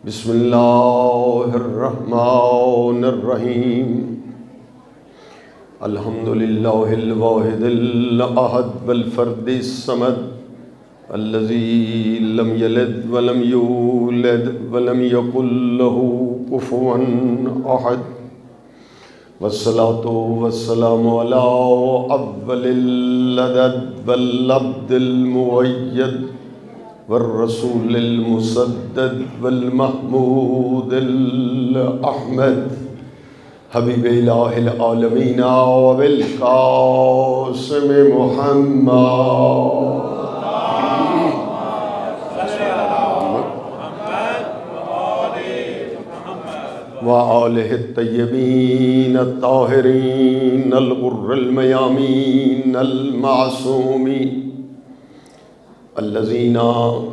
بسم اللہ الرحمن الرحیم الحمد للہ الواحد الاحد والفرد الصمد الذی لم یلد ولم یولد ولم یکن له کفوا احد والصلاة والسلام علی اول العدد والعبد المؤید والرسول المسدد والمحمود الأحمد حبیب الہ العالمین وبالقاسم محمد وآلہ الطیبین الطاہرین الغر الميامین المعصومین الذین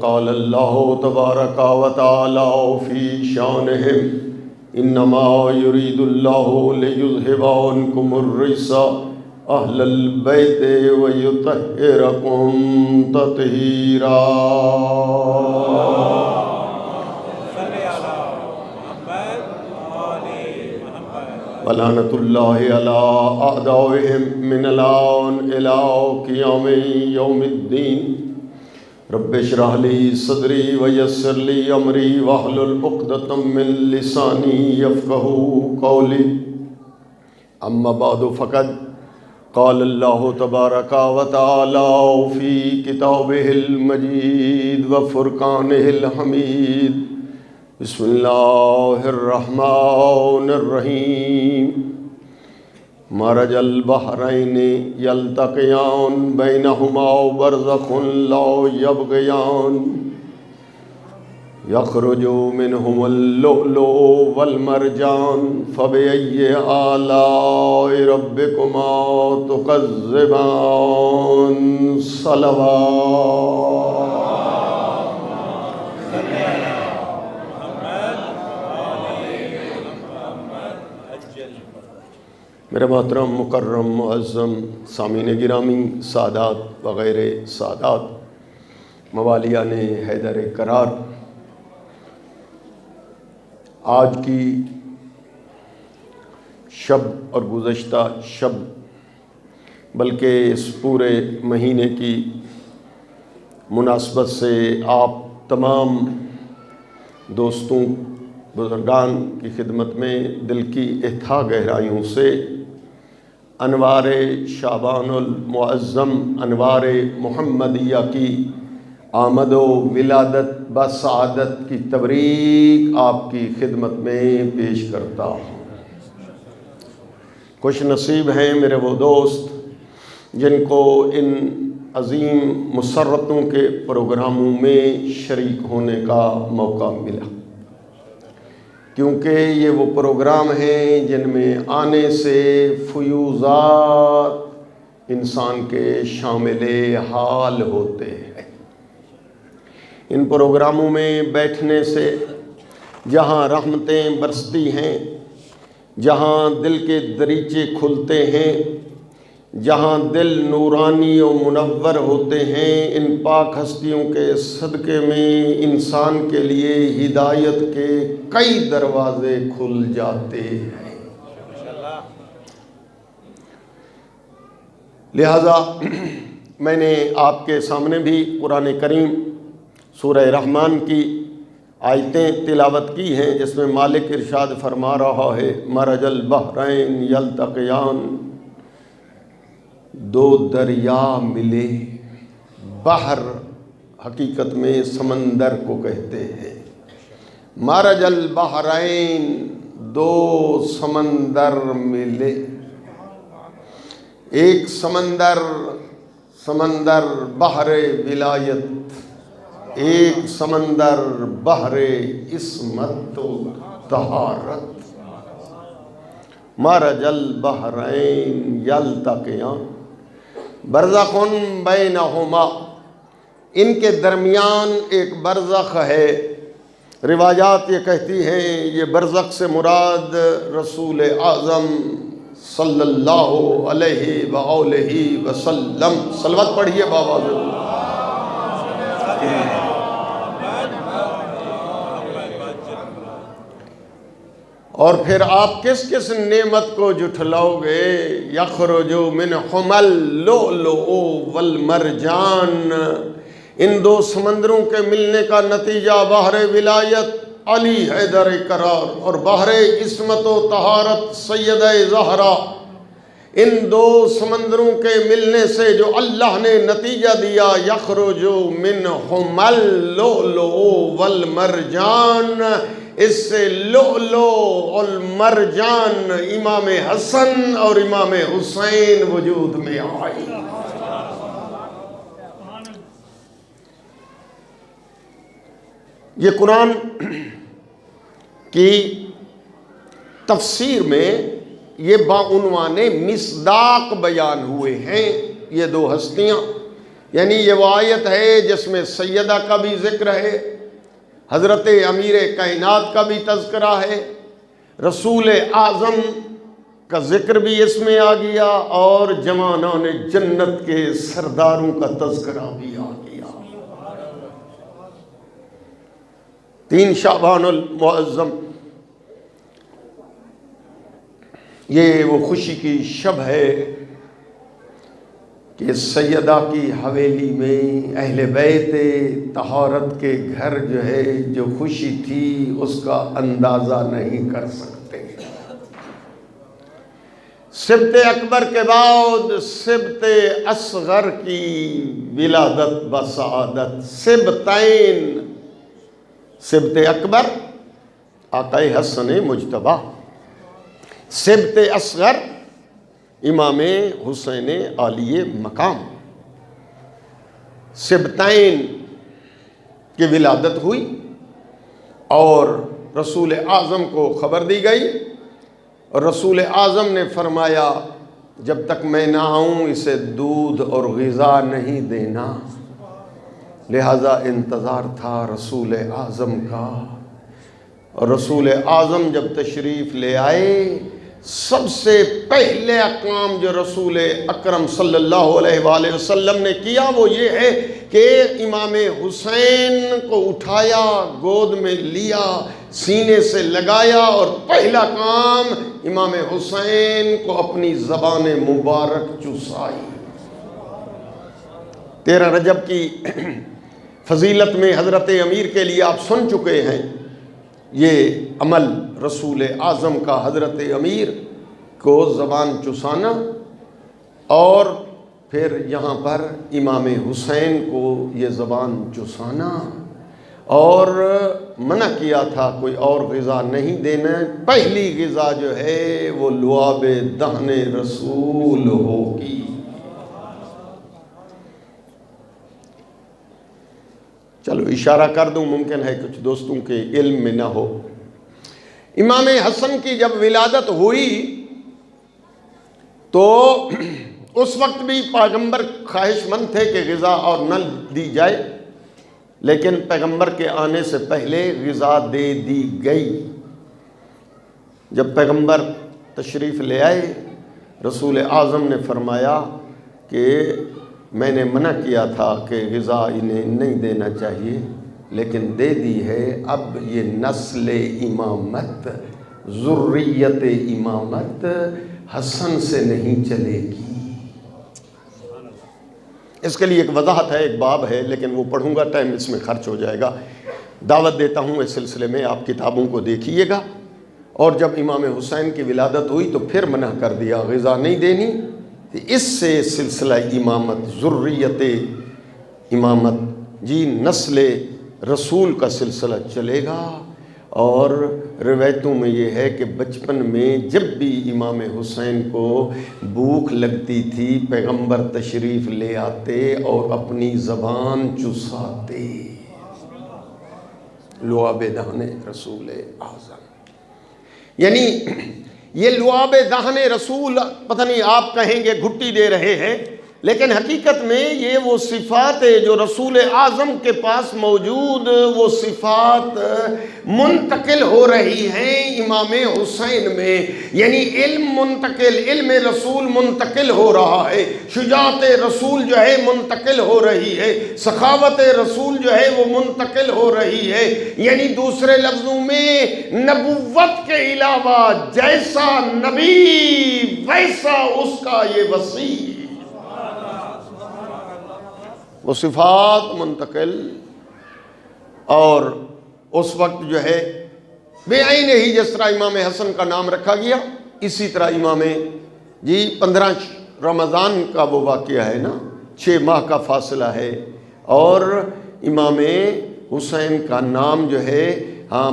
قال اللہ تبارک و تعالی فی شانہم انما یرید اللہ لیذہب عنکم الرجس اہل البیت ویطہرکم تطہیرا ولعنۃ اللہ علی اعدائہم من الآن الی قیام یوم الدین رب اشرح لی صدری ویسر لی امری واحلل عقدۃ من لسانی یفقہوا قولی اما بعد فقد قال اللہ تبارک و تعالی فی کتابہ المجید وفرقانہ الحمید بسم اللہ الرحمن الرحیم مرج البحرین یلتقیان بینہما برزخ لا یبغیان یخرج منہم اللؤلؤ والمرجان فبأی آلاء ربکما تکذبان صلوات میرے محترم مکرم معظم سامعین گرامی سادات وغیر سادات موالیان حیدر کرار، آج کی شب اور گزشتہ شب بلکہ اس پورے مہینے کی مناسبت سے آپ تمام دوستوں بزرگان کی خدمت میں دل کی اتھا گہرائیوں سے انوار شعبان المعظم انوار محمدیہ کی آمد و ولادت بسعادت کی تبریک آپ کی خدمت میں پیش کرتا ہوں۔ خوش نصیب ہیں میرے وہ دوست جن کو ان عظیم مسرتوں کے پروگراموں میں شریک ہونے کا موقع ملا، کیونکہ یہ وہ پروگرام ہیں جن میں آنے سے فیوضات انسان کے شامل حال ہوتے ہیں۔ ان پروگراموں میں بیٹھنے سے جہاں رحمتیں برستی ہیں، جہاں دل کے دریچے کھلتے ہیں، جہاں دل نورانی و منور ہوتے ہیں، ان پاک ہستیوں کے صدقے میں انسان کے لیے ہدایت کے کئی دروازے کھل جاتے ہیں۔ لہذا میں نے آپ کے سامنے بھی قرآن کریم سورہ رحمان کی آیتیں تلاوت کی ہیں، جس میں مالک ارشاد فرما رہا ہے مرج البحرین یلتقیان، دو دریا ملے۔ بحر حقیقت میں سمندر کو کہتے ہیں۔ مرج البحرین، دو سمندر ملے۔ ایک سمندر بحر ولایت، ایک سمندر بحر عصمت و طہارت۔ مرج البحرین یلتقیان برزخ بینہما، ان کے درمیان ایک برزخ ہے۔ روایات یہ کہتی ہیں یہ برزخ سے مراد رسول اعظم صلی اللہ علیہ وآلہ وسلم، صلوات پڑھیے بابا ضرور۔ اور پھر آپ کس کس نعمت کو جھٹلاؤ گے؟ یخرج منہما اللؤلؤ والمرجان، ان دو سمندروں کے ملنے کا نتیجہ بحر ولایت علی حیدر قرار اور بحر عصمت و طہارت سیدہ زہرا، ان دو سمندروں کے ملنے سے جو اللہ نے نتیجہ دیا، یخرج منہما اللؤلؤ والمرجان، اس سے لؤلؤ اور مرجان امام حسن اور امام حسین وجود میں آئی۔ یہ قرآن کی تفسیر میں یہ بعنوان مصداق بیان ہوئے ہیں یہ دو ہستیاں، یعنی یہ وہ آیت ہے جس میں سیدہ کا بھی ذکر ہے، حضرت امیر کائنات کا بھی تذکرہ ہے، رسول اعظم کا ذکر بھی اس میں آ گیا، اور جوانان جنت کے سرداروں کا تذکرہ بھی آ گیا۔ 3 شعبان المعظم، یہ وہ خوشی کی شب ہے کہ سیدہ کی حویلی میں اہل بیت طہارت کے گھر جو ہے جو خوشی تھی اس کا اندازہ نہیں کر سکتے۔ سبت اکبر کے بعد سبت اصغر کی ولادت بسعادت، سبتین، سبت اکبر آقا حسن مجتبی، سبت اصغر امام حسین عالی مقام، سبتین کی ولادت ہوئی اور رسول اعظم کو خبر دی گئی، اور رسول اعظم نے فرمایا جب تک میں نہ آؤں اسے دودھ اور غذا نہیں دینا، لہذا انتظار تھا رسول اعظم کا۔ اور رسول اعظم جب تشریف لے آئے، سب سے پہلے کام جو رسول اکرم صلی اللہ علیہ وآلہ وسلم نے کیا وہ یہ ہے کہ امام حسین کو اٹھایا، گود میں لیا، سینے سے لگایا، اور پہلا کام امام حسین کو اپنی زبان مبارک چوسائی۔ 13 رجب کی فضیلت میں حضرت امیر کے لیے آپ سن چکے ہیں، یہ عمل رسول اعظم کا حضرت امیر کو زبان چسانا، اور پھر یہاں پر امام حسین کو یہ زبان چسانا، اور منع کیا تھا کوئی اور غذا نہیں دینا، پہلی غذا جو ہے وہ لعاب دہن رسول ہوگی۔ چلو اشارہ کر دوں، ممکن ہے کچھ دوستوں کے علم میں نہ ہو۔ امام حسن کی جب ولادت ہوئی تو اس وقت بھی پیغمبر خواہش مند تھے کہ غذا اور نہ دی جائے، لیکن پیغمبر کے آنے سے پہلے غذا دے دی گئی۔ جب پیغمبر تشریف لے آئے، رسول اعظم نے فرمایا کہ میں نے منع کیا تھا کہ غذا انہیں نہیں دینا چاہیے، لیکن دے دی ہے، اب یہ نسل امامت، ذریت امامت حسن سے نہیں چلے گی۔ اس کے لیے ایک وضاحت ہے، ایک باب ہے، لیکن وہ پڑھوں گا، ٹائم اس میں خرچ ہو جائے گا۔ دعوت دیتا ہوں اس سلسلے میں، آپ کتابوں کو دیکھیے گا۔ اور جب امام حسین کی ولادت ہوئی تو پھر منع کر دیا، غذا نہیں دینی۔ اس سے سلسلہ امامت، ذریت امامت، جی نسل رسول کا سلسلہ چلے گا۔ اور روایتوں میں یہ ہے کہ بچپن میں جب بھی امام حسین کو بھوک لگتی تھی، پیغمبر تشریف لے آتے اور اپنی زبان چساتے، لعاب دہن رسول اعظم۔ یعنی یہ لعاب دہن رسول، پتہ نہیں آپ کہیں گے گھٹی دے رہے ہیں، لیکن حقیقت میں یہ وہ صفات جو رسول اعظم کے پاس موجود وہ صفات منتقل ہو رہی ہیں امام حسین میں، یعنی علم منتقل، علم رسول منتقل ہو رہا ہے، شجاعت رسول جو ہے منتقل ہو رہی ہے، سخاوت رسول جو ہے وہ منتقل ہو رہی ہے، یعنی دوسرے لفظوں میں نبوت کے علاوہ جیسا نبی ویسا اس کا یہ وسیع، وہ صفات منتقل۔ اور اس وقت جو ہے بے عین ہی جس طرح امام حسن کا نام رکھا گیا، اسی طرح امام 15 رمضان کا وہ واقعہ ہے نا، 6 ماہ کا فاصلہ ہے، اور امام حسین کا نام جو ہے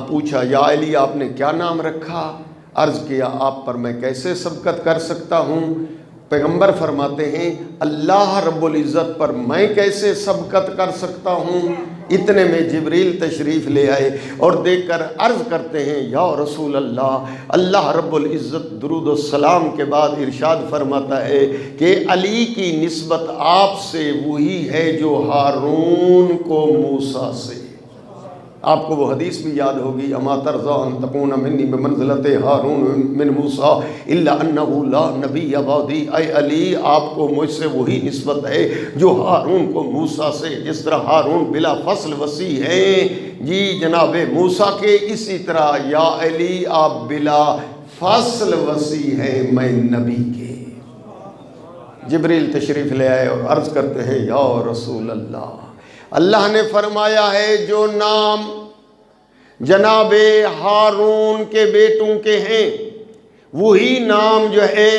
پوچھا یا علی آپ نے کیا نام رکھا؟ عرض کیا آپ پر میں کیسے سبقت کر سکتا ہوں؟ پیغمبر فرماتے ہیں اللہ رب العزت پر میں کیسے سبقت کر سکتا ہوں؟ اتنے میں جبریل تشریف لے آئے اور دیکھ کر عرض کرتے ہیں یا رسول اللہ، اللہ رب العزت درود و سلام کے بعد ارشاد فرماتا ہے کہ علی کی نسبت آپ سے وہی ہے جو ہارون کو موسیٰ سے۔ آپ کو وہ حدیث بھی یاد ہوگی اما ترضیٰ ان تکون منی بمنزلت ہارون من موسیٰ الا انہ لا نبی بعدی، اے علی آپ کو مجھ سے وہی نسبت ہے جو ہارون کو موسیٰ سے، جس طرح ہارون بلا فصل وسیع ہیں جناب موسیٰ کے، اسی طرح یا علی آپ بلا فصل وسیع ہیں میں نبی کے۔ جبریل تشریف لے آئے اور عرض کرتے ہیں یا رسول اللہ، اللہ نے فرمایا ہے جو نام جناب ہارون کے بیٹوں کے ہیں وہی نام جو ہے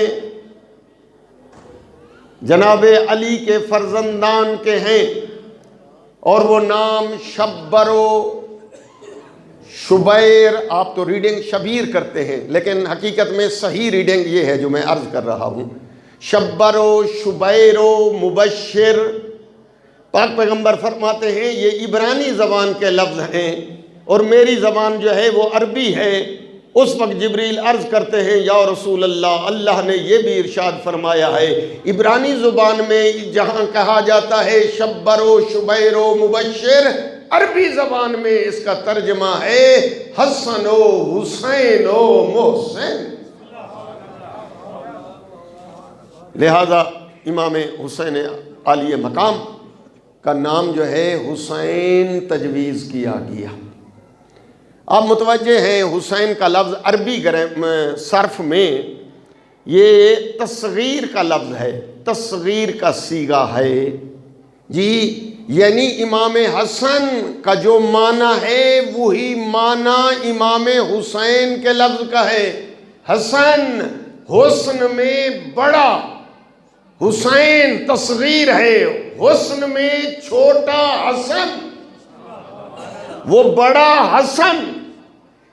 جناب علی کے فرزندان کے ہیں، اور وہ نام شبر و شبیر، آپ تو ریڈنگ شبیر کرتے ہیں لیکن حقیقت میں صحیح ریڈنگ یہ ہے جو میں عرض کر رہا ہوں، شبر و شبیر و مبشر۔ پاک پیغمبر فرماتے ہیں یہ عبرانی زبان کے لفظ ہیں اور میری زبان جو ہے وہ عربی ہے۔ اس وقت جبریل عرض کرتے ہیں یا رسول اللہ، اللہ نے یہ بھی ارشاد فرمایا ہے عبرانی زبان میں جہاں کہا جاتا ہے شبر و شبیر و مبشر، عربی زبان میں اس کا ترجمہ ہے حسن و حسین و محسن۔ لہذا امام حسین عالی مقام کا نام جو ہے حسین تجویز کیا گیا۔ آپ متوجہ ہیں حسین کا لفظ عربی صرف میں یہ تصغیر کا لفظ ہے، تصغیر کا صیغہ ہے یعنی امام حسن کا جو معنی ہے وہی معنی امام حسین کے لفظ کا ہے۔ حسن حسن میں بڑا، حسین تصغیر ہے، حسن میں چھوٹا حسن، وہ بڑا حسن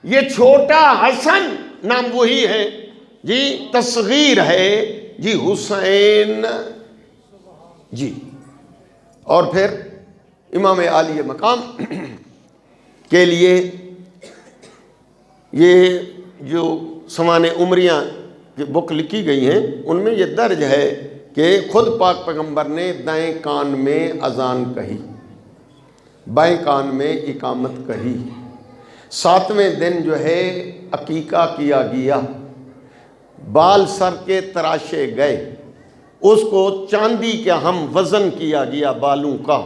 یہ چھوٹا حسن نام وہی ہے تصغیر ہے حسین اور پھر امام عالی مقام کے لیے یہ جو سمان عمریاں کی بک لکھی گئی ہیں ان میں یہ درج ہے کہ خود پاک پیغمبر نے دائیں کان میں اذان کہی، بائیں کان میں اقامت کہی، 7ویں دن جو ہے عقیقہ کیا گیا، بال سر کے تراشے گئے، اس کو چاندی کے ہم وزن کیا گیا بالوں کا،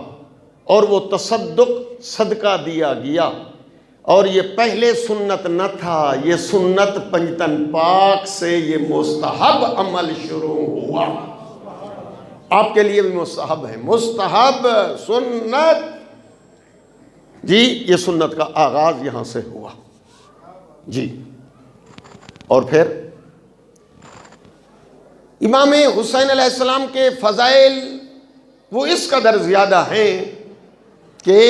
اور وہ تصدق صدقہ دیا گیا، اور یہ پہلے سنت نہ تھا، یہ سنت پنجتن پاک سے یہ مستحب عمل شروع ہوا۔ آپ کے لیے بھی مستحب ہے، مستحب سنت یہ سنت کا آغاز یہاں سے ہوا اور پھر امام حسین علیہ السلام کے فضائل وہ اس قدر زیادہ ہیں کہ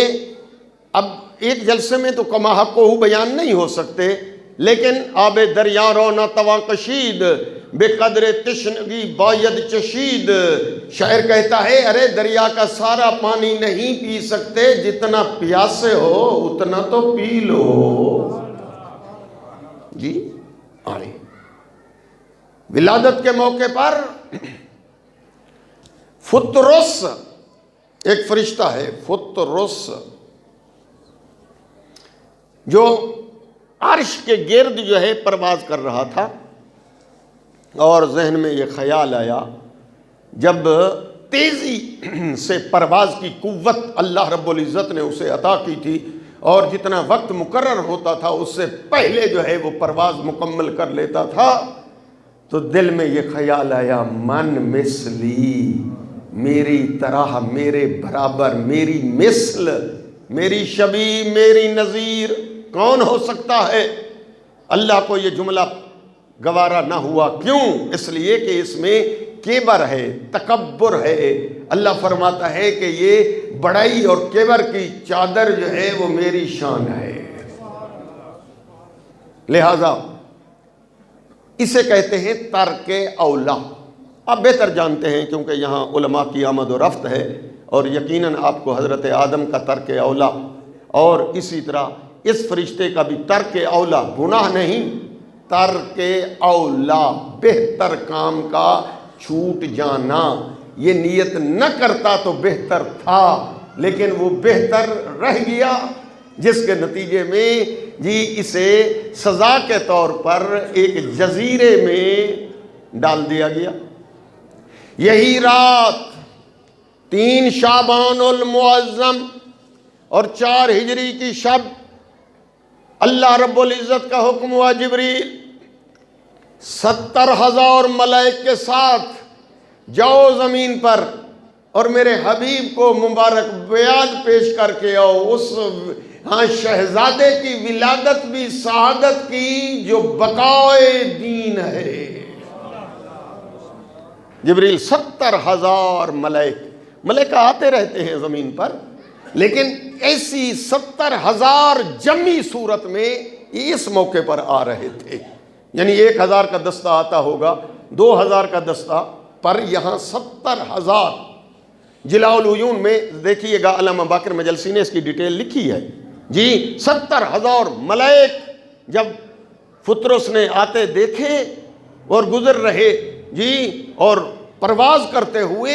اب ایک جلسے میں تو کما حق کو بیان نہیں ہو سکتے، لیکن آب دریا رو نہ توا کشید بے قدر تشنگی باید چشید، شاعر کہتا ہے ارے دریا کا سارا پانی نہیں پی سکتے، جتنا پیاسے ہو اتنا تو پی لو۔ ولادت کے موقع پر فطرس ایک فرشتہ ہے، فطرس، جو عرش کے گرد جو ہے پرواز کر رہا تھا، اور ذہن میں یہ خیال آیا جب تیزی سے پرواز کی قوت اللہ رب العزت نے اسے عطا کی تھی، اور جتنا وقت مقرر ہوتا تھا اس سے پہلے جو ہے وہ پرواز مکمل کر لیتا تھا، تو دل میں یہ خیال آیا من مثلی، میری طرح، میرے برابر، میری مثل، میری شبیہ، میری نظیر کون ہو سکتا ہے؟ اللہ کو یہ جملہ گوارا نہ ہوا، کیوں؟ اس لیے کہ اس میں کبر ہے، تکبر ہے۔ اللہ فرماتا ہے کہ یہ بڑائی اور کبر کی چادر جو ہے وہ میری شان ہے، لہذا اسے کہتے ہیں ترک اولا۔ آپ بہتر جانتے ہیں کیونکہ یہاں علماء کی آمد و رفت ہے، اور یقیناً آپ کو حضرت آدم کا ترک اولا اور اسی طرح اس فرشتے کا بھی ترک اولا، گناہ نہیں، ترک اولا، بہتر کام کا چھوٹ جانا۔ یہ نیت نہ کرتا تو بہتر تھا، لیکن وہ بہتر رہ گیا، جس کے نتیجے میں اسے سزا کے طور پر ایک جزیرے میں ڈال دیا گیا۔ یہی رات 3 شعبان المعظم اور 4 ہجری کی شب اللہ رب العزت کا حکم ہوا، جبریل 70,000 ملائک کے ساتھ جاؤ زمین پر اور میرے حبیب کو مبارکباد پیش کر کے آؤ، اس شہزادے کی ولادت بھی سعادت کی جو بقائے دین ہے۔ جبریل 70,000 ملائکہ آتے رہتے ہیں زمین پر، لیکن ایسی 70,000 جمعی صورت میں اس موقع پر آ رہے تھے، یعنی 1,000 کا دستہ آتا ہوگا، 2,000 کا دستہ، پر یہاں 70,000۔ جلاء العیون میں دیکھیے گا، علامہ باقر مجلسی نے اس کی ڈیٹیل لکھی ہے 70,000 ملائک جب فطرس نے آتے دیکھے اور گزر رہے اور پرواز کرتے ہوئے،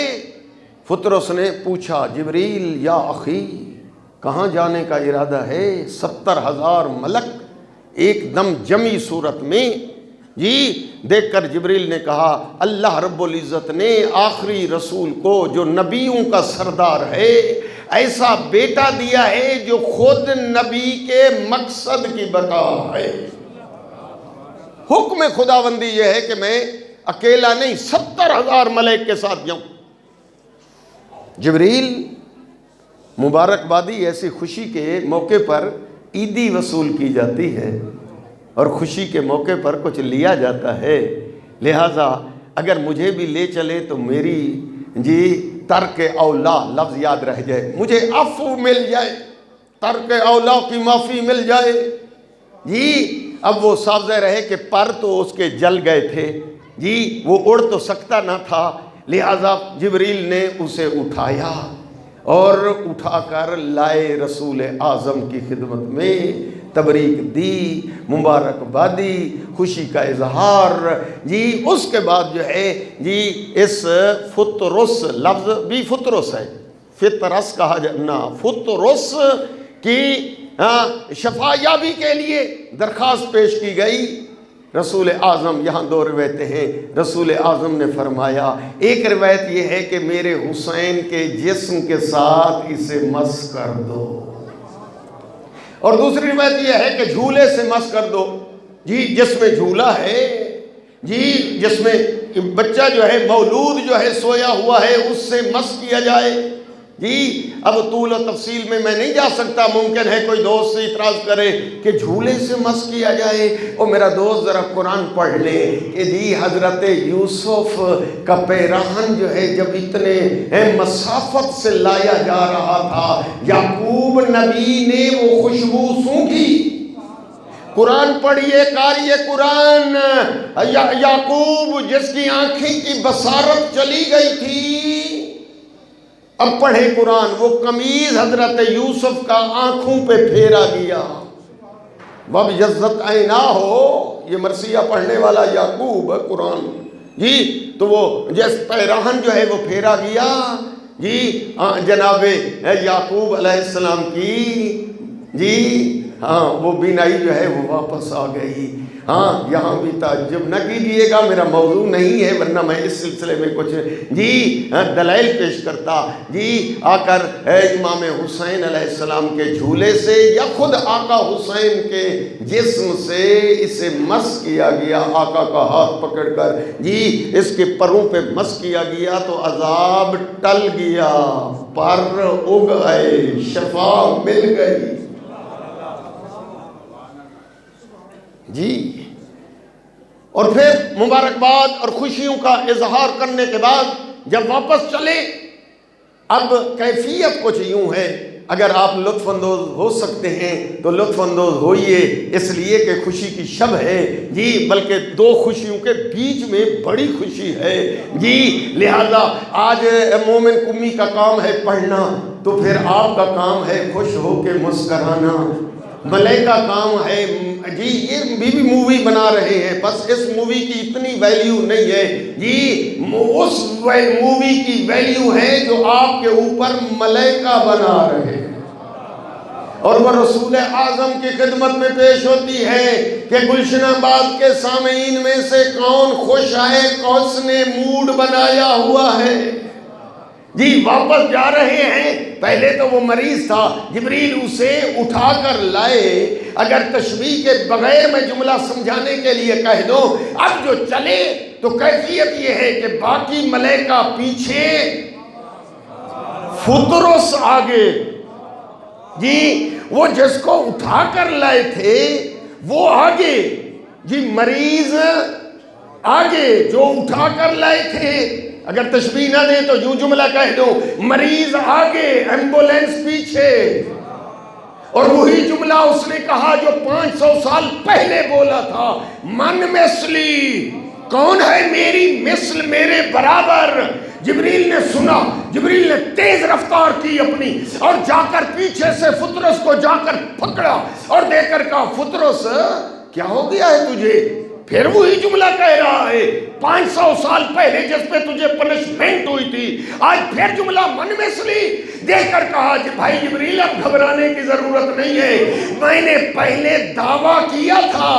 فطرس نے پوچھا جبریل یا اخی کہاں جانے کا ارادہ ہے؟ 70,000 ملک ایک دم جمعی صورت میں دیکھ کر جبریل نے کہا اللہ رب العزت نے آخری رسول کو جو نبیوں کا سردار ہے ایسا بیٹا دیا ہے جو خود نبی کے مقصد کی بقا ہے۔ حکم خداوندی یہ ہے کہ میں اکیلا نہیں 70,000 ملائک کے ساتھ جاؤں۔ جبریل مبارکبادی ایسی خوشی کے موقع پر عیدی وصول کی جاتی ہے اور خوشی کے موقع پر کچھ لیا جاتا ہے، لہٰذا اگر مجھے بھی لے چلے تو میری ترک اولا لفظ یاد رہ جائے، مجھے عفو مل جائے، ترک اولا کی معافی مل جائے۔ اب وہ سبزہ رہے کہ پر تو اس کے جل گئے تھے، وہ اڑ تو سکتا نہ تھا، لہٰذا جبریل نے اسے اٹھایا اور اٹھا کر لائے رسول اعظم کی خدمت میں، تبریک دی، مبارکبادی، خوشی کا اظہار۔ اس کے بعد جو ہے اس فطرس، لفظ بھی فطرس ہے، فطرس کہا جانا، فطرس کی شفایابی کے لیے درخواست پیش کی گئی۔ رسول اعظم، یہاں 2 روایتیں ہیں، رسول اعظم نے فرمایا، ایک روایت یہ ہے کہ میرے حسین کے جسم کے ساتھ اسے مس کر دو، اور دوسری روایت یہ ہے کہ جھولے سے مس کر دو۔ جس میں جھولا ہے، جس میں بچہ جو ہے مولود جو ہے سویا ہوا ہے اس سے مس کیا جائے۔ اب طول و تفصیل میں نہیں جا سکتا، ممکن ہے کوئی دوست سے اعتراض کرے کہ جھولے سے مس کیا جائے، اور میرا دوست ذرا قرآن پڑھ لے کہ حضرت یوسف کا پیراہن جو ہے جب اتنے مسافت سے لایا جا رہا تھا، یعقوب نبی نے وہ خوشبو سونگھی۔ قرآن پڑھیے، قاری قرآن، یعقوب جس کی آنکھیں کی بصارت چلی گئی تھی، اب پڑھے قرآن، وہ قمیض حضرت یوسف کا آنکھوں پہ پھیرا گیا۔ وَبْيَضَّتْ عَيْنَاهُ، یہ مرثیہ پڑھنے والا یعقوب ہے قرآن۔ تو وہ جس پیراہن جو ہے وہ پھیرا گیا جی جناب یعقوب علیہ السلام کی جی وہ بینائی جو ہے وہ واپس آ گئی۔ یہاں بھی تعجب نہ کیجئے گا، میرا موضوع نہیں ہے، ورنہ میں اس سلسلے میں کچھ دلائل پیش کرتا۔ آ کر امام حسین علیہ السلام کے جھولے سے یا خود آقا حسین کے جسم سے اسے مس کیا گیا، آقا کا ہاتھ پکڑ کر اس کے پروں پہ مس کیا گیا تو عذاب ٹل گیا، پر اگ آئے، شفا مل گئی۔ اور پھر مبارکباد اور خوشیوں کا اظہار کرنے کے بعد جب واپس چلے، اب کیفیت کچھ یوں ہے، اگر آپ لطف اندوز ہو سکتے ہیں تو لطف اندوز ہوئیے، اس لیے کہ خوشی کی شب ہے بلکہ دو خوشیوں کے بیچ میں بڑی خوشی ہے لہذا آج مومن کمی کا کام ہے پڑھنا، تو پھر آپ کا کام ہے خوش ہو کے مسکرانا۔ ملائکہ کام ہے یہ بھی مووی بنا رہے ہیں، بس اس مووی کی اتنی ویلیو نہیں ہے اس مووی کی ویلیو ہے جو آپ کے اوپر ملائکہ بنا رہے ہیں، اور وہ رسول اعظم کی خدمت میں پیش ہوتی ہے کہ گلشن آباد کے سامعین میں سے کون خوش آئے، کس نے موڈ بنایا ہوا ہے۔ واپس جا رہے ہیں، پہلے تو وہ مریض تھا، جبریل اسے اٹھا کر لائے۔ اگر تشبیہ کے بغیر میں جملہ سمجھانے کے لیے کہہ دو، اب جو چلے تو کیفیت یہ ہے کہ باقی ملائکہ پیچھے، فطرس آگے، وہ جس کو اٹھا کر لائے تھے وہ آگے، مریض آگے جو اٹھا کر لائے تھے۔ اگر تشبیہ نہ دیں تو یوں جملہ کہہ دو، مریض آگے، ایمبولینس پیچھے۔ اور وہی جملہ اس نے کہا جو 500 سال پہلے بولا تھا، من مثلی، کون ہے میری مثل، میرے برابر۔ جبریل نے سنا، جبریل نے تیز رفتار کی اپنی، اور جا کر پیچھے سے فطرس کو جا کر پکڑا اور دے کر کہا، فطرس کیا ہو گیا ہے تجھے؟ پھر وہی جملہ کہہ رہا ہے 500 سال پہلے جس پہ تجھے پنشمنٹ ہوئی تھی، آج پھر جملہ من مثلی دے کر کہا بھائی جبریل اب گھبرانے کی ضرورت نہیں ہے، میں نے پہلے دعویٰ کیا تھا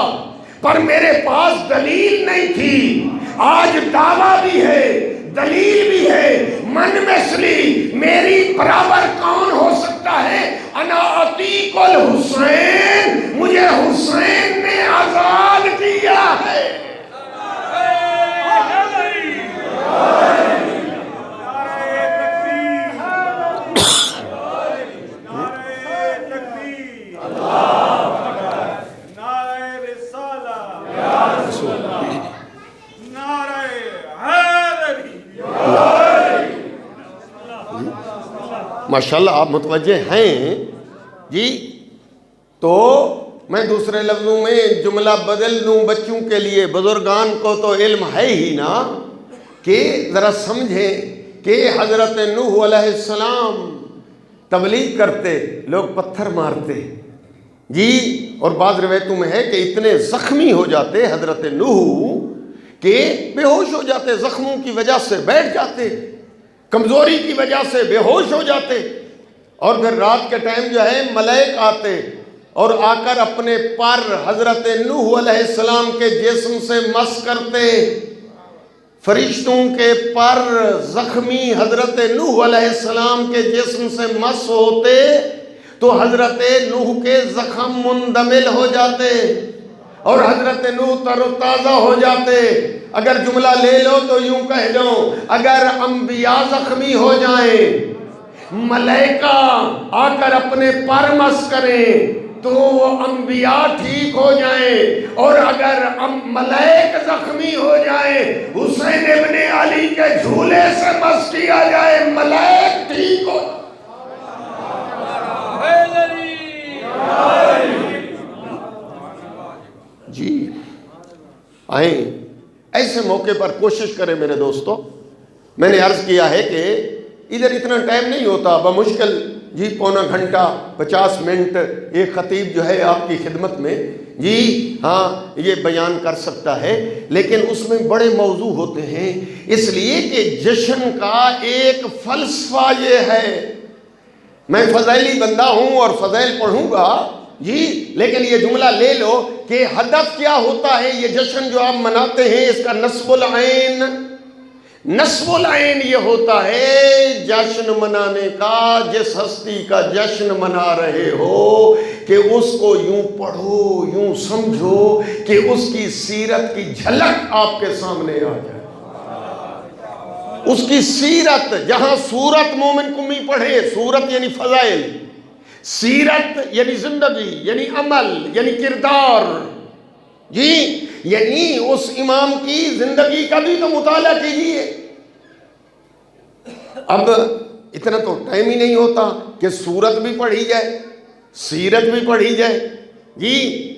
پر میرے پاس دلیل نہیں تھی، آج دعویٰ بھی ہے، دلیل بھی ہے، من مثلی میری برابر کون ہو سکتا ہے؟ انا عتیق الحسین، مجھے حسین نے آزاد کیا ہے۔ ماشاءاللہ آپ متوجہ ہیں تو میں دوسرے لفظوں میں جملہ بدل دوں بچوں کے لیے، بزرگان کو تو علم ہے ہی نا، کہ ذرا سمجھیں کہ حضرت نوح علیہ السلام تبلیغ کرتے، لوگ پتھر مارتے اور بعض روایتوں میں ہے کہ اتنے زخمی ہو جاتے حضرت نوح کہ بے ہوش ہو جاتے، زخموں کی وجہ سے بیٹھ جاتے، کمزوری کی وجہ سے بے ہوش ہو جاتے، اور پھر رات کے ٹائم جو ہے ملائک آتے اور آ کر اپنے پر حضرت نوح علیہ السلام کے جسم سے مس کرتے۔ فرشتوں کے پر زخمی حضرت نوح علیہ السلام کے جسم سے مس ہوتے تو حضرت نوح کے زخم مندمل ہو جاتے اور حضرت نوح تر و تازہ ہو جاتے۔ اگر جملہ لے لو تو یوں کہہ دو، اگر انبیاء زخمی ہو جائیں، ملائکہ آ کر اپنے پر مس کریں تو وہ انبیاء ٹھیک ہو جائیں، اور اگر ملائک زخمی ہو جائیں، حسین ابن علی کے جھولے سے مس کیا جائے، ملائک ٹھیک ہو جائیں۔ آئیں ایسے موقع پر کوشش کریں میرے دوستو۔ میں نے عرض کیا ہے کہ ادھر اتنا ٹائم نہیں ہوتا، بمشکل جی پونا گھنٹہ 50 منٹ ایک خطیب جو ہے آپ کی خدمت میں جی ہاں یہ بیان کر سکتا ہے، لیکن اس میں بڑے موضوع ہوتے ہیں، اس لیے کہ جشن کا ایک فلسفہ یہ ہے۔ میں فضائلی بندہ ہوں اور فضائل پڑھوں گا جی، لیکن یہ جملہ لے لو کہ ہدف کیا ہوتا ہے یہ جشن جو آپ مناتے ہیں، اس کا نصب العین، نصب العین یہ ہوتا ہے جشن منانے کا، جس ہستی کا جشن منا رہے ہو کہ اس کو یوں پڑھو، یوں سمجھو کہ اس کی سیرت کی جھلک آپ کے سامنے آ جائے۔ اس کی سیرت، جہاں سورت مومن کمی پڑھے، سورت یعنی فضائل، سیرت یعنی زندگی، یعنی عمل، یعنی کردار جی، یعنی اس امام کی زندگی کا بھی تو مطالعہ کیجئے۔ اب اتنا تو ٹائم ہی نہیں ہوتا کہ سورت بھی پڑھی جائے، سیرت بھی پڑھی جائے جی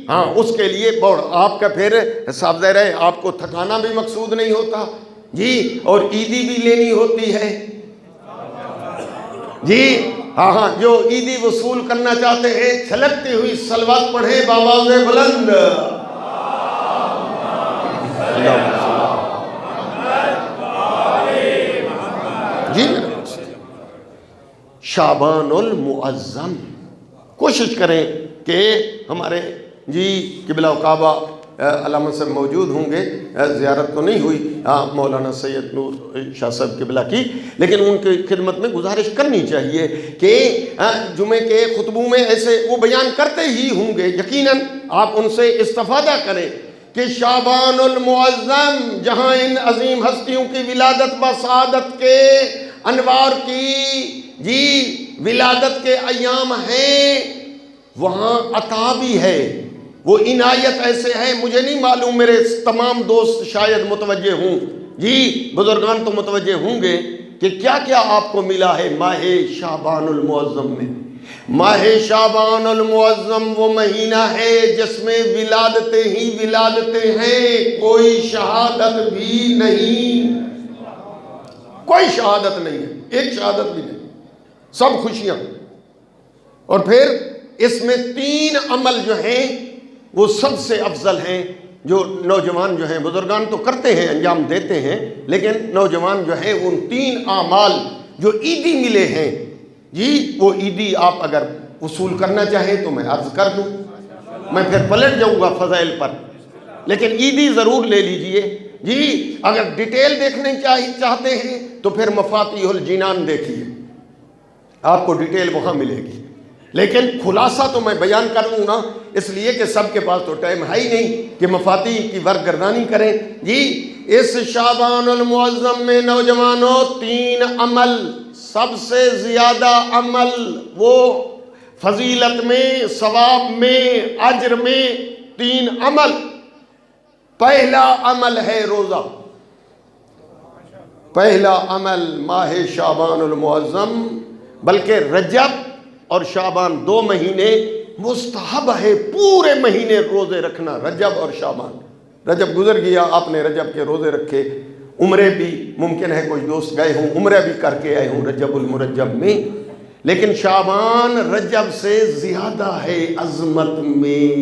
ہاں، اس کے لیے آپ کا پھر صاحب ظاہر ہے آپ کو تھکانا بھی مقصود نہیں ہوتا جی، اور عیدی بھی لینی ہوتی ہے جی ہاں، جو عیدی وصول کرنا چاہتے ہیں چھلکتی ہوئی صلوات پڑھیں بآواز بلند۔ جی شعبان المعظم کوشش کریں کہ ہمارے جی قبلہ و کعبہ علامہ صاحب موجود ہوں گے، زیارت تو نہیں ہوئی مولانا سید نور شاہ صاحب قبلہ کی، لیکن ان کی خدمت میں گزارش کرنی چاہیے کہ جمعے کے خطبوں میں ایسے وہ بیان کرتے ہی ہوں گے، یقیناً آپ ان سے استفادہ کریں کہ شعبان المعظم جہاں ان عظیم ہستیوں کی ولادت بسعادت کے انوار کی جی ولادت کے ایام ہیں، وہاں عطا بھی ہے، وہ عنایت ایسے ہے، مجھے نہیں معلوم میرے تمام دوست شاید متوجہ ہوں جی، بزرگان تو متوجہ ہوں گے کہ کیا کیا آپ کو ملا ہے ماہ شعبان المعظم میں۔ ماہ شعبان المعظم وہ مہینہ ہے جس میں ولادتیں ہی ولادتیں ہیں، کوئی شہادت بھی نہیں، کوئی شہادت نہیں ہے، ایک شہادت بھی نہیں، سب خوشیاں۔ اور پھر اس میں 3 عمل جو ہیں وہ سب سے افضل ہیں، جو نوجوان جو ہیں، بزرگان تو کرتے ہیں، انجام دیتے ہیں، لیکن نوجوان جو ہیں ان 3 اعمال جو عیدی ملے ہیں جی، وہ عیدی آپ اگر وصول کرنا چاہیں تو میں عرض کر دوں، میں پھر پلٹ جاؤں گا فضائل پر، لیکن عیدی ضرور لے لیجئے جی۔ اگر ڈیٹیل دیکھنے چاہتے ہیں تو پھر مفاتیح الجنان دیکھیے، آپ کو ڈیٹیل وہاں ملے گی، لیکن خلاصہ تو میں بیان کر لوں نا، اس لیے کہ سب کے پاس تو ٹائم ہے ہی نہیں کہ مفاتیح کی ورگردانی کریں جی۔ اس شعبان المعظم میں نوجوانوں 3 عمل، سب سے زیادہ عمل وہ فضیلت میں، ثواب میں، اجر میں 3 عمل۔ پہلا عمل ہے روزہ، پہلا عمل ماہ شعبان المعظم، بلکہ رجب اور شعبان 2 مہینے مستحب ہے پورے مہینے روزے رکھنا، رجب اور شعبان۔ رجب گزر گیا، آپ نے رجب کے روزے رکھے، عمرے بھی ممکن ہے کوئی دوست گئے ہوں عمرہ بھی کر کے آئے ہوں رجب المرجب میں، لیکن شعبان رجب سے زیادہ ہے عظمت میں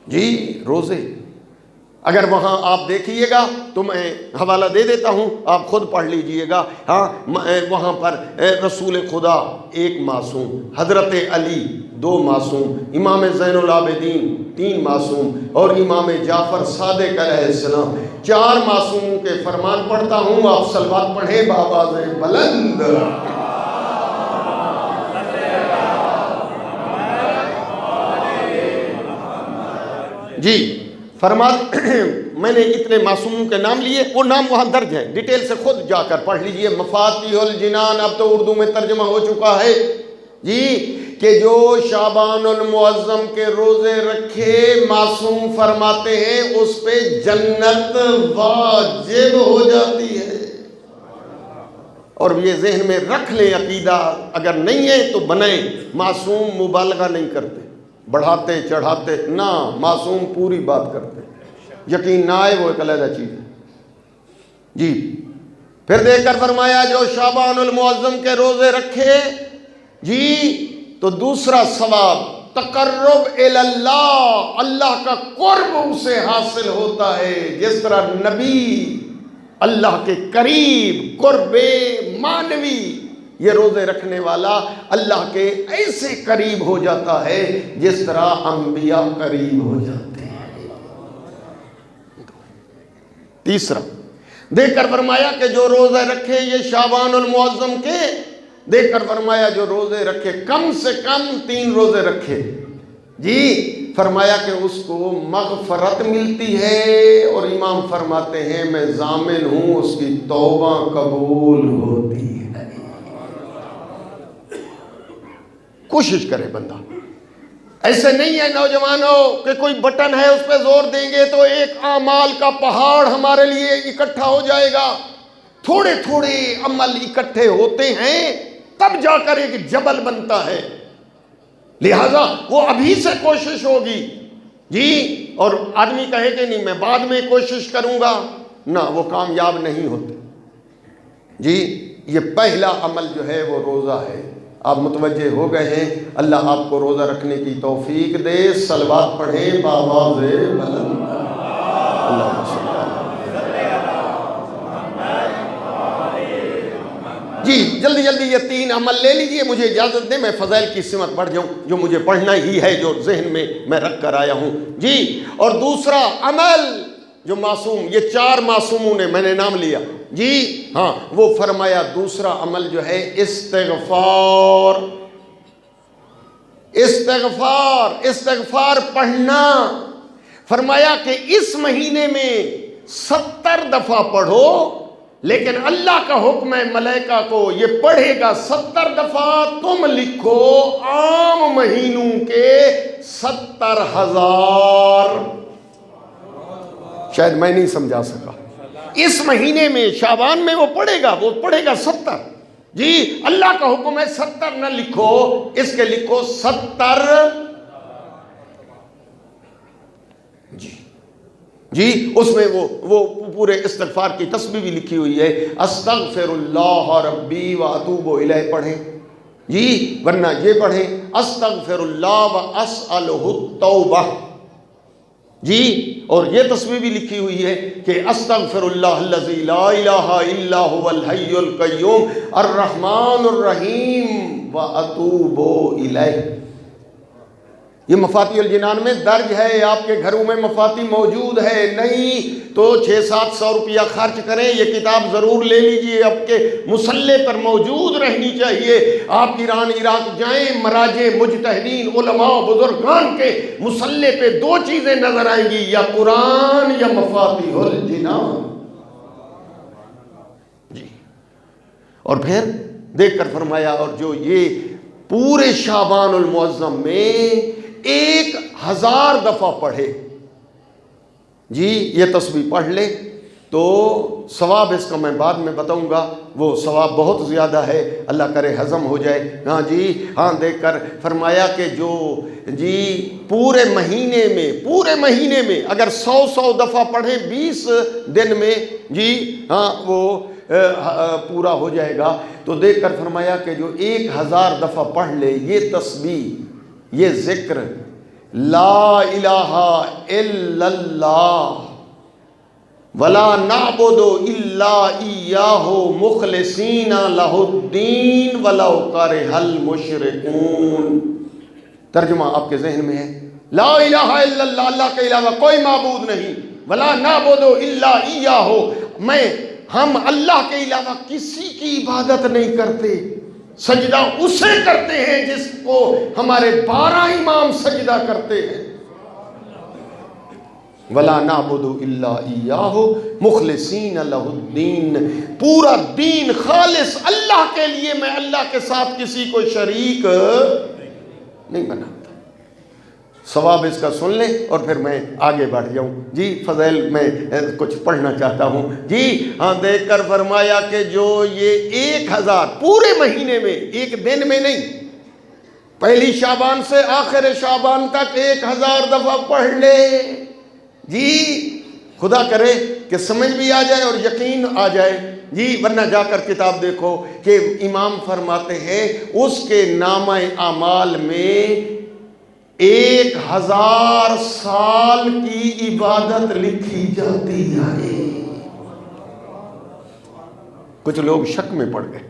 جی روزے۔ اگر وہاں آپ دیکھیے گا تو میں حوالہ دے دیتا ہوں، آپ خود پڑھ لیجئے گا، ہاں وہاں پر رسول خدا 1 معصوم، حضرت علی 2 معصوم، امام زین العابدین 3 معصوم، اور امام جعفر صادق علیہ السلام 4 معصوموں کے فرمان پڑھتا ہوں، آپ صلوات پڑھیں بآواز بلند۔ جی میں نے اتنے معصوموں کے نام لیے، وہ نام وہاں درج ہے، ڈیٹیل سے خود جا کر پڑھ لیجئے، مفاتیح الجنان اب تو اردو میں ترجمہ ہو چکا ہے جی، کہ جو شعبان المعظم کے روزے رکھے معصوم فرماتے ہیں اس پہ جنت واجب ہو جاتی ہے۔ اور یہ ذہن میں رکھ لیں عقیدہ، اگر نہیں ہے تو بنائیں، معصوم مبالغہ نہیں کرتے، بڑھاتے چڑھاتے نہ، معصوم پوری بات کرتے، یقین نہ آئے وہ ایک علیحدہ چیز ہے جی۔ پھر دیکھ کر فرمایا جو شعبان المعظم کے روزے رکھے جی تو دوسرا ثواب تقرب اللہ، اللہ کا قرب اسے حاصل ہوتا ہے، جس طرح نبی اللہ کے قریب، قرب معنوی، یہ روزے رکھنے والا اللہ کے ایسے قریب ہو جاتا ہے جس طرح انبیاء قریب ہو جاتے ہیں۔ تیسرا دیکھ کر فرمایا کہ جو روزے رکھے یہ شعبان المعظم کے، دیکھ کر فرمایا جو روزے رکھے کم سے کم 3 روزے رکھے جی، فرمایا کہ اس کو مغفرت ملتی ہے، اور امام فرماتے ہیں میں ضامن ہوں اس کی توبہ قبول ہوتی ہے۔ کوشش کرے بندہ، ایسے نہیں ہے نوجوانوں کہ کوئی بٹن ہے اس پہ زور دیں گے تو ایک اعمال کا پہاڑ ہمارے لیے اکٹھا ہو جائے گا۔ تھوڑے تھوڑے عمل اکٹھے ہوتے ہیں تب جا کر ایک جبل بنتا ہے، لہذا وہ ابھی سے کوشش ہوگی جی، اور آدمی کہے کہ نہیں میں بعد میں کوشش کروں گا، نہ، وہ کامیاب نہیں ہوتے جی۔ یہ پہلا عمل جو ہے وہ روزہ ہے۔ آپ متوجہ ہو گئے ہیں، اللہ آپ کو روزہ رکھنے کی توفیق دے۔ صلوات پڑھیں بآواز بلند، اللہم صلی جی۔ جلدی جلدی یہ 3 عمل لے لیجئے، مجھے اجازت دیں میں فضائل کی سمت بڑھ جاؤں جو مجھے پڑھنا ہی ہے، جو ذہن میں رکھ کر آیا ہوں جی۔ اور دوسرا عمل جو معصوم، یہ 4 معصوموں نے میں نے نام لیا جی ہاں، وہ فرمایا دوسرا عمل جو ہے استغفار، استغفار، استغفار پڑھنا۔ فرمایا کہ اس مہینے میں 70 دفعہ پڑھو، لیکن اللہ کا حکم ہے ملائکہ کو یہ پڑھے گا 70 دفعہ، تم لکھو عام مہینوں کے 70,000۔ شاید میں نہیں سمجھا سکا، اس مہینے میں شعبان میں وہ پڑھے گا 70 جی، اللہ کا حکم ہے 70 نہ لکھو، اس کے لکھو 70 جی۔ اس میں وہ پورے استغفار کی تسبیح بھی لکھی ہوئی ہے، استغفر اللہ ربی و اتوب الیہ پڑھیں جی، ورنہ یہ پڑھیں استغفر اللہ و اسألہ التوبہ جی۔ اور یہ تسبیح بھی لکھی ہوئی ہے کہ استغفر اللہ الذی لا الہ الا هو الحی القیوم الرحمن الرحیم و اتوب الیہ۔ یہ مفاتیح الجنان میں درج ہے، آپ کے گھروں میں مفاتیح موجود ہے، نہیں تو 600-700 روپیہ خرچ کریں، یہ کتاب ضرور لے لیجئے، آپ کے مسلح پر موجود رہنی چاہیے۔ آپ ایران عراق جائیں، مراجع مجتہدین علماء بزرگان کے مسلح پہ 2 چیزیں نظر آئیں گی، یا قرآن یا مفاتیح الجنان جی۔ اور پھر دیکھ کر فرمایا اور جو یہ پورے شعبان المعظم میں 1000 دفعہ پڑھے جی، یہ تسبیح پڑھ لے تو ثواب اس کا میں بعد میں بتاؤں گا، وہ ثواب بہت زیادہ ہے، اللہ کرے ہضم ہو جائے ہاں جی ہاں۔ دیکھ کر فرمایا کہ جو جی پورے مہینے میں اگر 100 دفعہ پڑھیں 20 دن میں جی ہاں وہ پورا ہو جائے گا۔ تو دیکھ کر فرمایا کہ جو 1000 دفعہ پڑھ لے یہ تسبیح، یہ ذکر لا الہ الا اللہ ولا نعبد الا ایاہ مخلصین لہ الدین ولو کرہ المشرکون۔ ترجمہ آپ کے ذہن میں ہے، لا الہ الا اللہ، اللہ کے علاوہ کوئی معبود نہیں، ولا نعبد الا ایاہ، ہم اللہ کے علاوہ کسی کی عبادت نہیں کرتے، سجدہ اسے کرتے ہیں جس کو ہمارے 12 امام سجدہ کرتے ہیں۔ وَلَا نَعْبُدُ إِلَّا إِيَّاهُ مُخْلِصِينَ لَهُ الدِّينَ، پورا دین خالص اللہ کے لیے، میں اللہ کے ساتھ کسی کو شریک نہیں بناتا۔ ثواب اس کا سن لیں اور پھر میں آگے بڑھ جاؤں جی۔ فضائل میں کچھ پڑھنا چاہتا ہوں جی ہاں۔ دیکھ کر فرمایا کہ جو یہ 1000 پورے مہینے میں، ایک دن میں نہیں، پہلی شعبان سے آخر شعبان تک 1000 دفعہ پڑھ لے جی، خدا کرے کہ سمجھ بھی آ جائے اور یقین آ جائے جی ورنہ جا کر کتاب دیکھو کہ امام فرماتے ہیں اس کے نامہ اعمال میں 1000 سال کی عبادت لکھی جاتی ہے۔ کچھ لوگ شک میں پڑ گئے،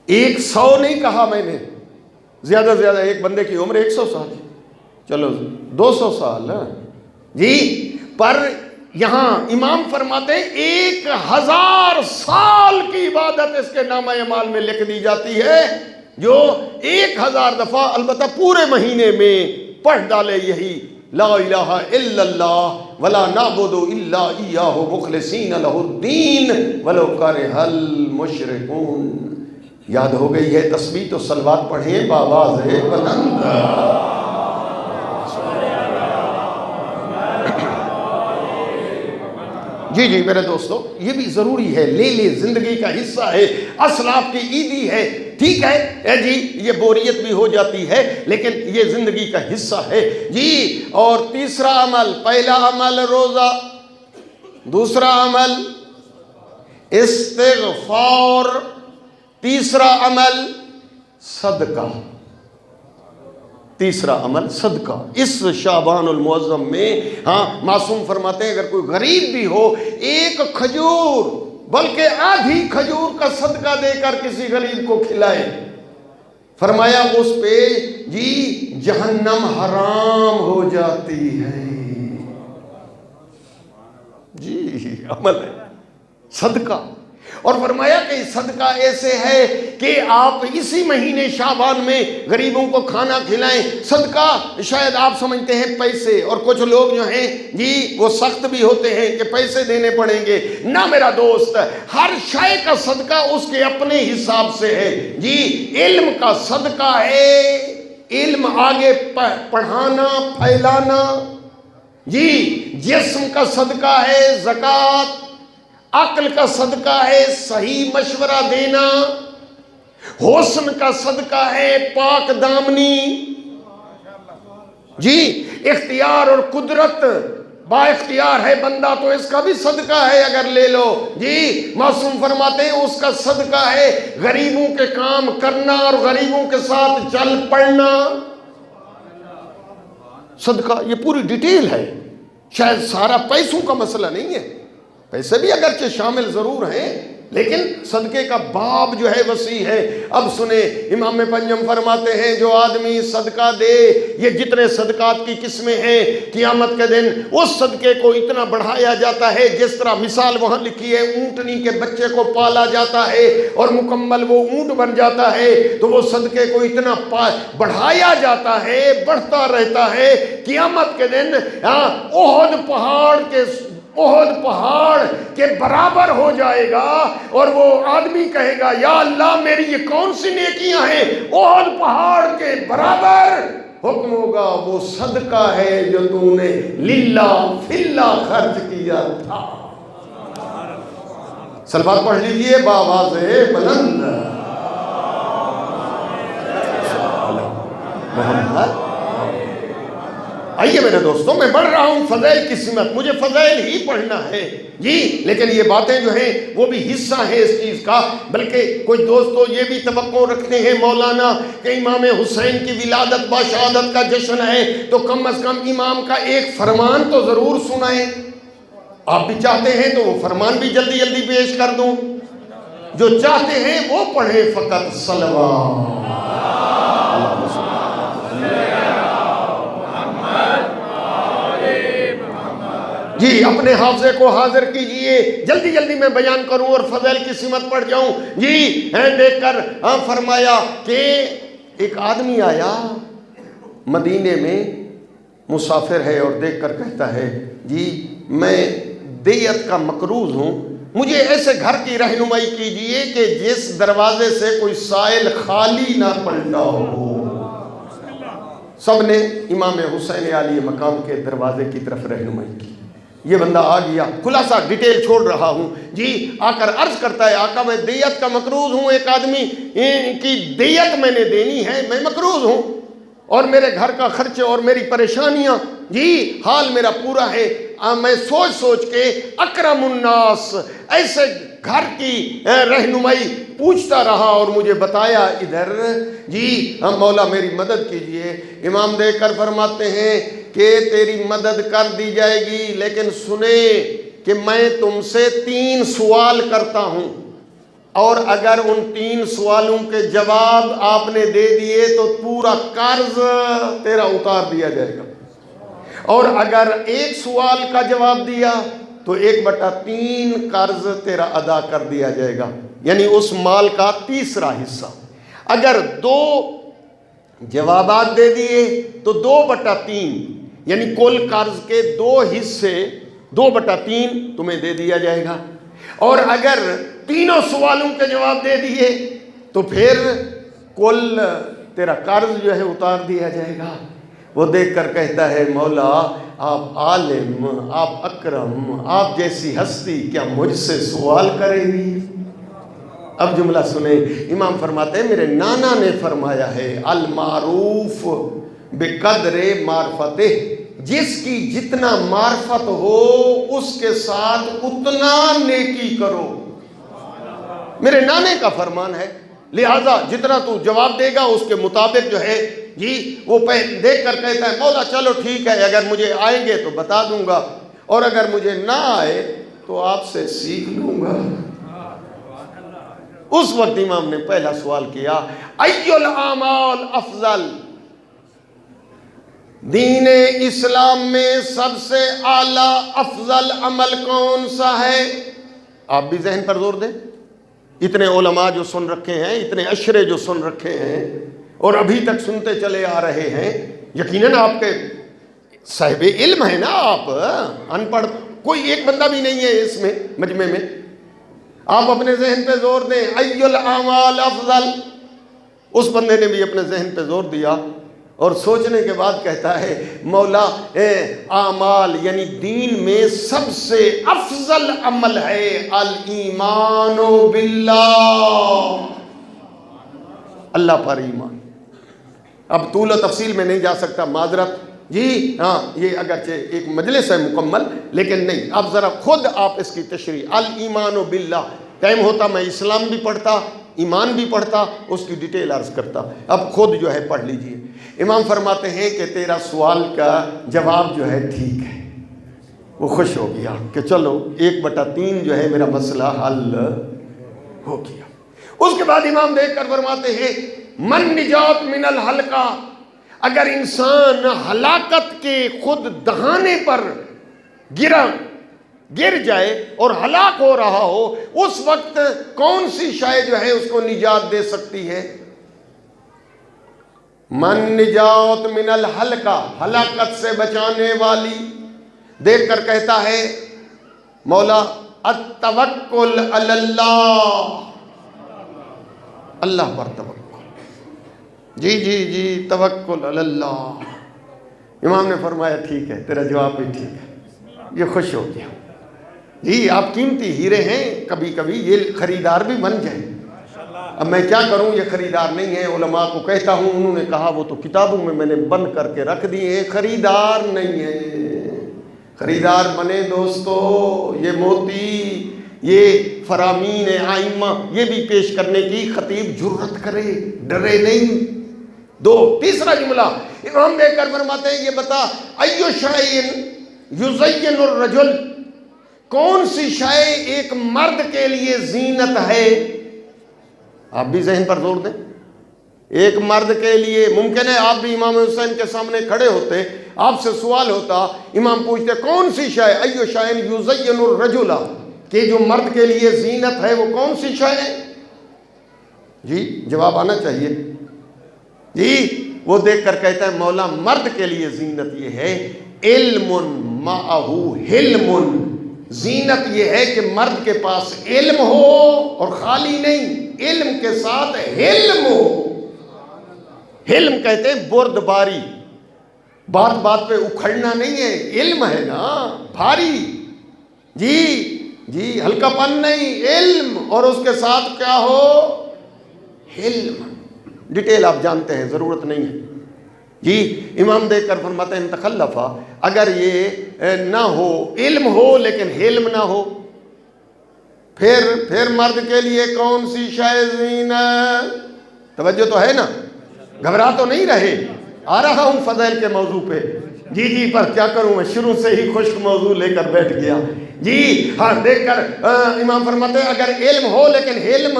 100 نہیں کہا میں نے، زیادہ سے زیادہ ایک بندے کی عمر 100 سال، چلو 200 سال جی، پر یہاں امام فرماتے ہیں 1000 سال کی عبادت اس کے نامہ اعمال میں لکھ دی جاتی ہے، جو 1000 دفعہ البتہ پورے مہینے میں پڑھ ڈالے یہی لا الہ الا اللہ ولا نعبد الا ایاہ مخلصین لہ الدین ولو کرہ المشرکون۔ یاد ہو گئی ہے تسبیح تو صلوات پڑھیں بآواز بلند۔ جی جی میرے دوستو، یہ بھی ضروری ہے، لے لے زندگی کا حصہ ہے، اسلاف کی عیدی ہے، ٹھیک ہے جی، یہ بوریت بھی ہو جاتی ہے لیکن یہ زندگی کا حصہ ہے جی۔ اور تیسرا عمل، پہلا عمل روزہ، دوسرا عمل استغفار، تیسرا عمل صدقہ، تیسرا عمل صدقہ۔ اس شعبان المعظم میں معصوم فرماتے ہیں اگر کوئی غریب بھی ہو، 1 کھجور بلکہ آدھی کھجور کا صدقہ دے کر کسی غریب کو کھلائے، فرمایا اس پہ جی جہنم حرام ہو جاتی ہے۔ جی عمل ہے صدقہ، اور فرمایا کہ صدقہ ایسے ہے کہ آپ اسی مہینے شعبان میں غریبوں کو کھانا کھلائیں۔ صدقہ شاید آپ سمجھتے ہیں پیسے، اور کچھ لوگ جو ہیں جی وہ سخت بھی ہوتے ہیں کہ پیسے دینے پڑیں گے، نہ میرا دوست، ہر شے کا صدقہ اس کے اپنے حساب سے ہے جی۔ علم کا صدقہ ہے، علم آگے پڑھانا پھیلانا جی۔ جسم کا صدقہ ہے زکوٰۃ، عقل کا صدقہ ہے صحیح مشورہ دینا، حسن کا صدقہ ہے پاک دامنی جی۔ اختیار اور قدرت، با اختیار ہے بندہ تو اس کا بھی صدقہ ہے اگر لے لو جی۔ معصوم فرماتے ہیں اس کا صدقہ ہے غریبوں کے کام کرنا اور غریبوں کے ساتھ چل پڑنا۔ صدقہ یہ پوری ڈیٹیل ہے، شاید سارا پیسوں کا مسئلہ نہیں ہے، پیسے بھی اگرچہ شامل ضرور ہیں لیکن صدقے کا باب جو ہے وسیع ہے۔ اب سنیں امام پنجم فرماتے ہیں جو آدمی صدقہ دے، یہ جتنے صدقات کی قسمیں ہیں قیامت کے دن اس صدقے کو اتنا بڑھایا جاتا ہے، جس طرح مثال وہاں لکھی ہے اونٹنی کے بچے کو پالا جاتا ہے اور مکمل وہ اونٹ بن جاتا ہے، تو وہ صدقے کو اتنا بڑھایا جاتا ہے، بڑھتا رہتا ہے، قیامت کے دن احد پہاڑ کے برابر ہو جائے گا، اور وہ آدمی کہے گا یا اللہ میری یہ کون سی نیکیاں ہیں، احد پہاڑ کے برابر حکم ہوگا وہ صدقہ ہے جو تو نے للہ فی اللہ خرچ کیا تھا۔ صلوات پڑھ لیجئے بآواز بلند محمد۔ آئیے میرے دوستوں، میں بڑھ رہا ہوں فضائل کی سمت، مجھے فضائل ہی پڑھنا ہے جی، لیکن یہ باتیں جو ہیں وہ بھی حصہ ہیں اس چیز کا۔ بلکہ کچھ دوستو یہ بھی توقع رکھتے ہیں مولانا کہ امام حسین کی ولادت باشہادت کا جشن ہے تو کم از کم امام کا ایک فرمان تو ضرور سنائیں۔ آپ بھی چاہتے ہیں تو وہ فرمان بھی جلدی جلدی پیش کر دوں، جو چاہتے ہیں وہ پڑھیں فقط صلوات۔ جی اپنے حافظے کو حاضر کیجئے، جلدی جلدی میں بیان کروں اور فضائل کی سمت پڑھ جاؤں جی۔ دیکھ کر فرمایا کہ ایک آدمی آیا مدینے میں، مسافر ہے، اور دیکھ کر کہتا ہے جی میں دیت کا مقروض ہوں، مجھے ایسے گھر کی رہنمائی کیجئے کہ جس دروازے سے کوئی سائل خالی نہ پلٹا ہو۔ سب نے امام حسین عالی مقام کے دروازے کی طرف رہنمائی کی۔ یہ بندہ آ گیا، خلاصہ ڈیٹیل چھوڑ رہا ہوں جی، آ کر عرض کرتا ہے آقا میں دیت کا مقروض ہوں، ایک آدمی کی دیت میں نے دینی ہے، میں مقروض ہوں، اور میرے گھر کا خرچ اور میری پریشانیاں جی، حال میرا پورا ہے۔ میں سوچ سوچ کے اکرم الناس ایسے گھر کی رہنمائی پوچھتا رہا اور مجھے بتایا ادھر جی مولا میری مدد کیجئے۔ امام دیکھ کر فرماتے ہیں کہ تیری مدد کر دی جائے گی، لیکن سنیں کہ میں تم سے 3 سوال کرتا ہوں، اور اگر ان 3 سوالوں کے جواب آپ نے دے دیے تو پورا قرض تیرا اتار دیا جائے گا، اور اگر 1 سوال کا جواب دیا تو 1/3 قرض تیرا ادا کر دیا جائے گا، یعنی اس مال کا تیسرا حصہ۔ اگر 2 جوابات دے دیے تو 2/3، یعنی کل قرض کے 2 حصے 2/3 تمہیں دے دیا جائے گا، اور اگر 3 سوالوں کے جواب دے دیے تو پھر کل تیرا قرض جو ہے اتار دیا جائے گا۔ وہ دیکھ کر کہتا ہے مولا آپ عالم، آپ اکرم، آپ جیسی ہستی کیا مجھ سے سوال کرے گی؟ اب جملہ سنیں، امام فرماتے ہیں میرے نانا نے فرمایا ہے المعروف بقدر معرفتہ، جس کی جتنا معرفت ہو اس کے ساتھ اتنا نیکی کرو۔ میرے نانے کا فرمان ہے، لہذا جتنا تو جواب دے گا اس کے مطابق جو ہے جی وہ دیکھ کر کہتا ہے مولا چلو ٹھیک ہے، اگر مجھے آئیں گے تو بتا دوں گا، اور اگر مجھے نہ آئے تو آپ سے سیکھ لوں گا۔ اس وقت امام نے پہلا سوال کیا ای الاعمال افضل، دین اسلام میں سب سے اعلیٰ افضل عمل کون سا ہے؟ آپ بھی ذہن پر زور دیں، اتنے علماء جو سن رکھے ہیں، اتنے اشرے جو سن رکھے ہیں اور ابھی تک سنتے چلے آ رہے ہیں، یقیناً آپ کے صاحب علم ہیں نا، آپ ان پڑھ کوئی ایک بندہ بھی نہیں ہے اس میں مجمع میں۔ آپ اپنے ذہن پہ زور دیں ای الاعمال افضل۔ اس بندے نے بھی اپنے ذہن پہ زور دیا اور سوچنے کے بعد کہتا ہے مولا اعمال یعنی دین میں سب سے افضل عمل ہے الایمان باللہ، اللہ پر ایمان۔ اب طول و تفصیل میں نہیں جا سکتا، معذرت جی ہاں، یہ اگرچہ ایک مجلس ہے مکمل لیکن نہیں، اب ذرا خود آپ اس کی تشریح الایمان باللہ، ٹائم ہوتا میں اسلام بھی پڑھتا ایمان بھی پڑھتا، اس کی ڈیٹیل عرض کرتا، اب خود جو ہے پڑھ لیجئے۔ امام فرماتے ہیں کہ تیرا سوال کا جواب جو ہے ٹھیک ہے۔ وہ خوش ہو گیا کہ چلو 1/3 جو ہے میرا مسئلہ حل ہو گیا۔ اس کے بعد امام دیکھ کر فرماتے ہیں من نجات من الحلقہ، اگر انسان ہلاکت کے خود دہانے پر گر جائے اور ہلاک ہو رہا ہو، اس وقت کون سی شے جو ہے اس کو نجات دے سکتی ہے؟ من نجات من الحلقہ، ہلاکت سے بچانے والی۔ دیکھ کر کہتا ہے مولا التوکل علی اللہ، اللہ پر توکل، جی توکل علی اللہ۔ امام نے فرمایا ٹھیک ہے، تیرا جواب بھی ٹھیک ہے۔ یہ خوش ہو گیا، جی آپ قیمتی ہیرے ہیں، کبھی کبھی یہ خریدار بھی بن جائیں۔ اب میں کیا کروں، یہ خریدار نہیں ہے، علماء کو کہتا ہوں، انہوں نے کہا وہ تو کتابوں میں نے بند کر کے رکھ دی ہیں، خریدار نہیں ہے۔ خریدار بنے دوستو، یہ موتی، یہ فرامین آئمہ، یہ بھی پیش کرنے کی خطیب جرت کرے، ڈرے نہیں۔ تیسرا جملہ امام دیکھ کر فرماتے ہیں یہ بتا ایو شیء یزین الرجل، کون سی شے ایک مرد کے لیے زینت ہے؟ آپ بھی ذہن پر زور دیں، ایک مرد کے لیے ممکن ہے آپ بھی امام حسین کے سامنے کھڑے ہوتے، آپ سے سوال ہوتا، امام پوچھتے کون سی شے ایو شیء یزین الرجل، کہ جو مرد کے لیے زینت ہے وہ کون سی شے ہے؟ جی جواب آنا چاہیے۔ جی وہ دیکھ کر کہتا ہے مولا مرد کے لیے زینت یہ ہے علم معہ حلم، زینت یہ ہے کہ مرد کے پاس علم ہو اور خالی نہیں، علم کے ساتھ حلم ہو۔ حلم کہتے ہیں بردباری، بات بات پہ اکھڑنا نہیں ہے، علم ہے نا بھاری، جی ہلکا پن نہیں، علم، اور اس کے ساتھ کیا ہو؟ حلم۔ ڈیٹیل آپ جانتے ہیں، ضرورت نہیں ہے۔ جی امام دیکھ کر فرماتے ہیں تخلفا، اگر یہ نہ ہو، علم ہو لیکن حلم نہ ہو، پھر مرد کے لیے کون سی شے زینت؟ توجہ تو ہے نا، گھبرا تو نہیں رہے، آ رہا ہوں فضائل کے موضوع پہ۔ جی پر کیا کروں، میں شروع سے ہی خشک موضوع لے کر بیٹھ گیا۔ جی ہاں، دیکھ کر امام فرماتے ہیں اگر علم ہو لیکن حلم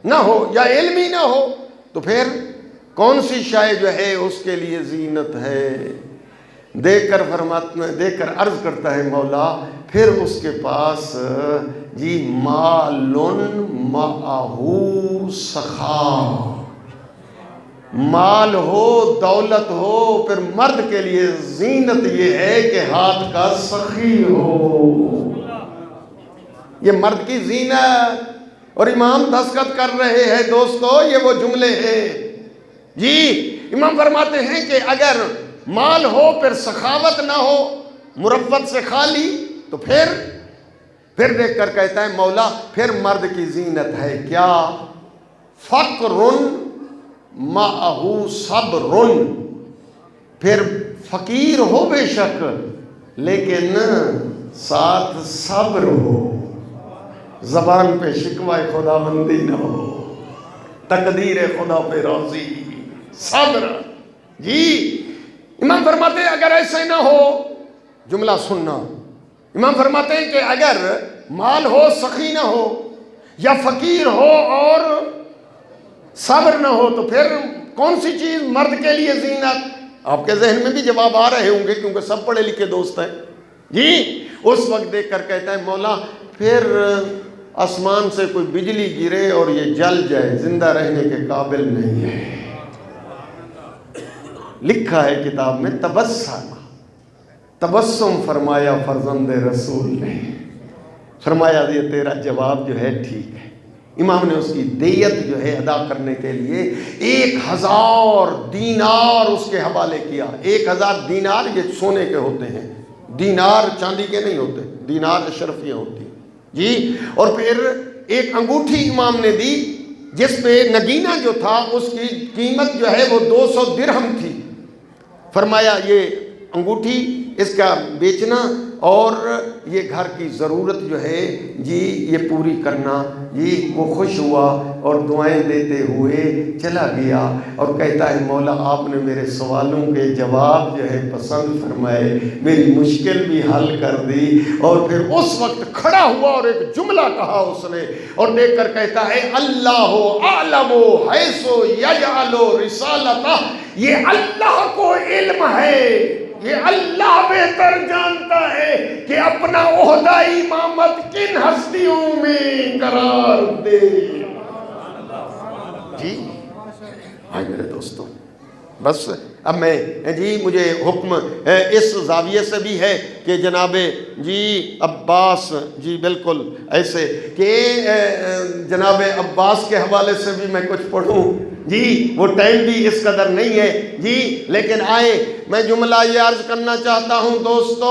نہ ہو یا علم ہی نہ ہو تو پھر کون سی شے جو ہے اس کے لیے زینت ہے؟ دیکھ کر عرض کرتا ہے مولا پھر اس کے پاس جی مالن معہو سخا، مال ہو، دولت ہو، پھر مرد کے لیے زینت یہ ہے کہ ہاتھ کا سخی ہو، یہ مرد کی زینت۔ اور امام دستخط کر رہے ہیں دوستو، یہ وہ جملے ہیں۔ جی امام فرماتے ہیں کہ اگر مال ہو پھر سخاوت نہ ہو، مروت سے خالی، تو پھر دیکھ کر کہتا ہے مولا پھر مرد کی زینت ہے کیا؟ فقرن معہو صبرن، پھر فقیر ہو بے شک لیکن ساتھ صبر ہو، زبان پہ شکوہ خدا بندی نہ ہو، تقدیر خدا پہ راضی، صبر۔ جی امام فرماتے ہیں اگر ایسے نہ ہو، جملہ سننا، امام فرماتے ہیں کہ اگر مال ہو سخی نہ ہو، یا فقیر ہو اور صبر نہ ہو، تو پھر کون سی چیز مرد کے لیے زینت؟ آپ کے ذہن میں بھی جواب آ رہے ہوں گے کیونکہ سب پڑھے لکھے دوست ہیں۔ جی اس وقت دیکھ کر کہتا ہے مولا پھر آسمان سے کوئی بجلی گرے اور یہ جل جائے، زندہ رہنے کے قابل نہیں ہے۔ لکھا ہے کتاب میں تبسم فرمایا فرزند رسول نے، فرمایا یہ تیرا جواب جو ہے ٹھیک ہے۔ امام نے اس کی دیت جو ہے ادا کرنے کے لیے 1000 دینار اس کے حوالے کیا۔ 1000 دینار یہ سونے کے ہوتے ہیں، دینار چاندی کے نہیں ہوتے، دینار اشرفیاں ہوتی ہیں۔ جی اور پھر ایک انگوٹھی امام نے دی جس پہ نگینہ جو تھا اس کی قیمت جو ہے وہ 200 درہم تھی۔ فرمایا یہ انگوٹھی اس کا بیچنا اور یہ گھر کی ضرورت جو ہے جی یہ پوری کرنا۔ جی وہ خوش ہوا اور دعائیں دیتے ہوئے چلا گیا اور کہتا ہے مولا آپ نے میرے سوالوں کے جواب جو ہے پسند فرمائے، میری مشکل بھی حل کر دی۔ اور پھر اس وقت کھڑا ہوا اور ایک جملہ کہا اس نے، اور دیکھ کر کہتا ہے اللہ اعلم حیث یجعل رسالتہ، یہ اللہ کو علم ہے، یہ اللہ بہتر جانتا ہے کہ اپنا عہدہ امامت کن ہستیوں میں قرار دے۔ جی آئے میرے دوستوں، بس اب میں جی مجھے حکم اس زاویے سے بھی ہے کہ جناب جی عباس جی بالکل ایسے کہ جناب عباس کے حوالے سے بھی میں کچھ پڑھوں۔ جی وہ ٹائم بھی اس قدر نہیں ہے جی، لیکن آئے میں جملہ یہ عرض کرنا چاہتا ہوں دوستو،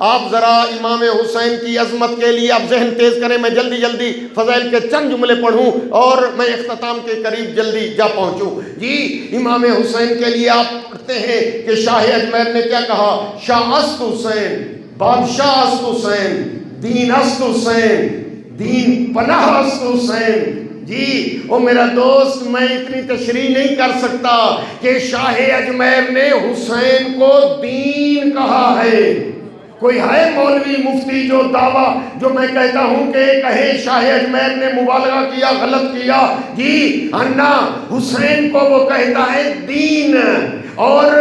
آپ ذرا امام حسین کی عظمت کے لیے آپ ذہن تیز کریں، میں جلدی فضائل کے چند جملے پڑھوں اور میں اختتام کے قریب جلدی جا پہنچوں۔ جی امام حسین کے لیے آپ پڑھتے ہیں کہ شاہ اجمیر نے کیا کہا، شاہ است حسین، بادشاہ است حسین، دین است حسین، دین پناہ است حسین۔ جی او میرا دوست میں اتنی تشریح نہیں کر سکتا کہ شاہ اجمیر نے حسین کو دین کہا ہے۔ کوئی ہے مولوی مفتی جو دعویٰ جو میں کہتا ہوں کہ کہے شاہ اجمیر نے مبالغہ کیا، غلط کیا؟ جی انا حسین کو وہ کہتا ہے دین، اور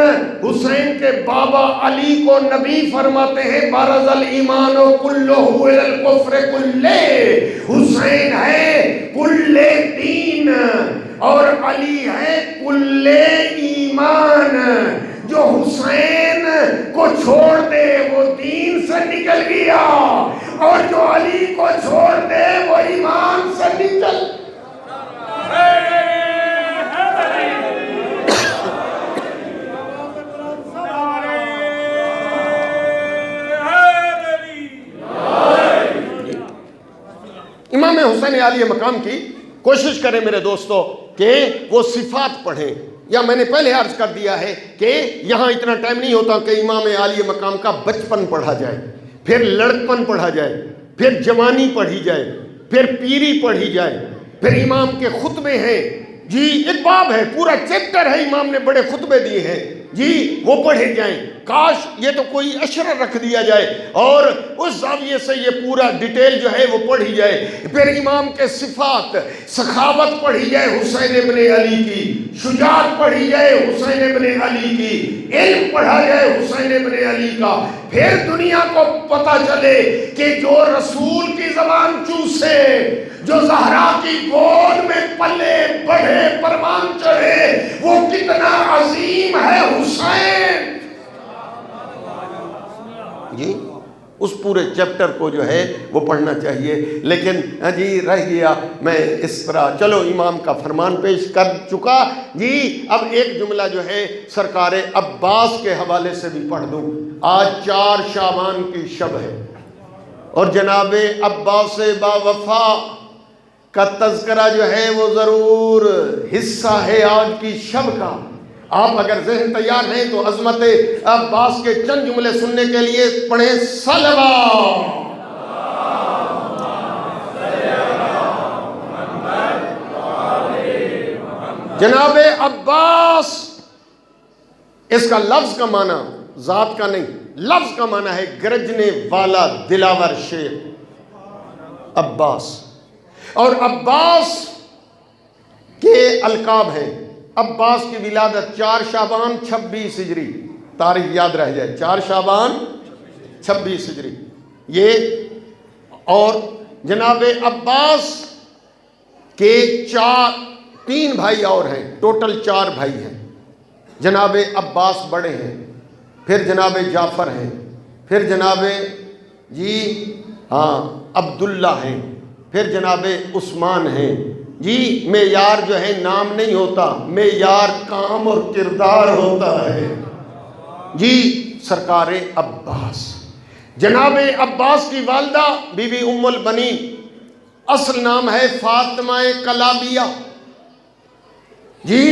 حسین کے بابا علی کو نبی فرماتے ہیں بارز الایمان کلہ الی الکفر کلہ، حسین ہے کل دین اور علی ہے کل ایمان۔ جو حسین کو چھوڑ دے وہ دین سے نکل گیا، اور جو علی کو چھوڑ دے وہ ایمان سے نکل۔ امام حسین عالی مقام کی کوشش کریں میرے دوستو کہ وہ صفات پڑھیں۔ یا میں نے پہلے عرض کر دیا ہے کہ یہاں اتنا ٹائم نہیں ہوتا کہ امام عالی مقام کا بچپن پڑھا جائے، پھر لڑکپن پڑھا جائے، پھر جوانی پڑھی جائے، پھر پیری پڑھی جائے، پھر امام کے خطبے ہیں جی، ایک باب ہے، پورا چیپٹر ہے، امام نے بڑے خطبے دیے ہیں جی، وہ پڑھے جائیں۔ کاش یہ تو کوئی اشرہ رکھ دیا جائے اور اس زاویے سے یہ پورا ڈیٹیل جو ہے وہ پڑھی جائے۔ پھر امام کے صفات، سخاوت پڑھی جائے حسین ابن علی کی، شجاعت پڑھی جائے حسین ابن علی کی، علم پڑھا جائے حسین ابن علی کا۔ پھر دنیا کو پتہ چلے کہ جو رسول کی زبان چوسے، جو زہرا کی گود میں پلے بڑھے پروان چڑھے، وہ کتنا عظیم ہے حسین جی۔ اس پورے چیپٹر کو جو ہے وہ پڑھنا چاہیے، لیکن جی رہ گیا میں اس طرح، چلو امام کا فرمان پیش کر چکا جی۔ اب ایک جملہ جو ہے سرکار عباس کے حوالے سے بھی پڑھ دوں۔ آج 4 شعبان کی شب ہے اور جناب عباس با وفا کا تذکرہ جو ہے وہ ضرور حصہ ہے آج کی شب کا۔ آپ اگر ذہن تیار ہیں تو عظمت عباس کے چند جملے سننے کے لیے پڑھیں صلوات۔ جناب عباس، اس کا لفظ کا معنی ذات کا نہیں، لفظ کا معنی ہے گرجنے والا دلاور شیر، عباس۔ اور عباس کے القاب ہیں۔ عباس کی ولادت 4 شعبان 26 ہجری، تاریخ یاد رہ جائے، 4 شعبان 26 ہجری یہ۔ اور جناب عباس کے 3 بھائی اور ہیں، ٹوٹل 4 بھائی ہیں۔ جناب عباس بڑے ہیں، پھر جناب جعفر ہیں، پھر جناب عبداللہ ہیں، پھر جناب عثمان ہیں جی۔ معیار جو ہے نام نہیں ہوتا، معیار کام اور کردار ہوتا ہے جی۔ سرکار عباس، جناب عباس کی والدہ بی بی ام البنین، اصل نام ہے فاطمہ کلابیہ جی۔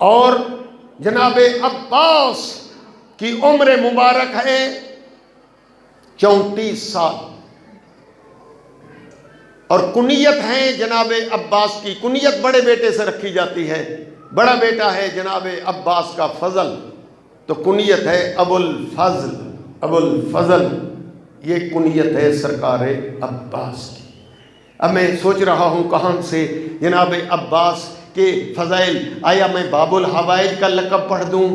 اور جناب عباس کی عمر مبارک ہے 34 سال، اور کنیت ہے جناب عباس کی، کنیت بڑے بیٹے سے رکھی جاتی ہے، بڑا بیٹا ہے جناب عباس کا فضل، تو کنیت ہے ابو الفضل، ابو الفضل، یہ کنیت ہے سرکار عباس کی۔ اب میں سوچ رہا ہوں کہاں سے جناب عباس کے فضائل، آیا میں باب الحوائج کا لقب پڑھ دوں،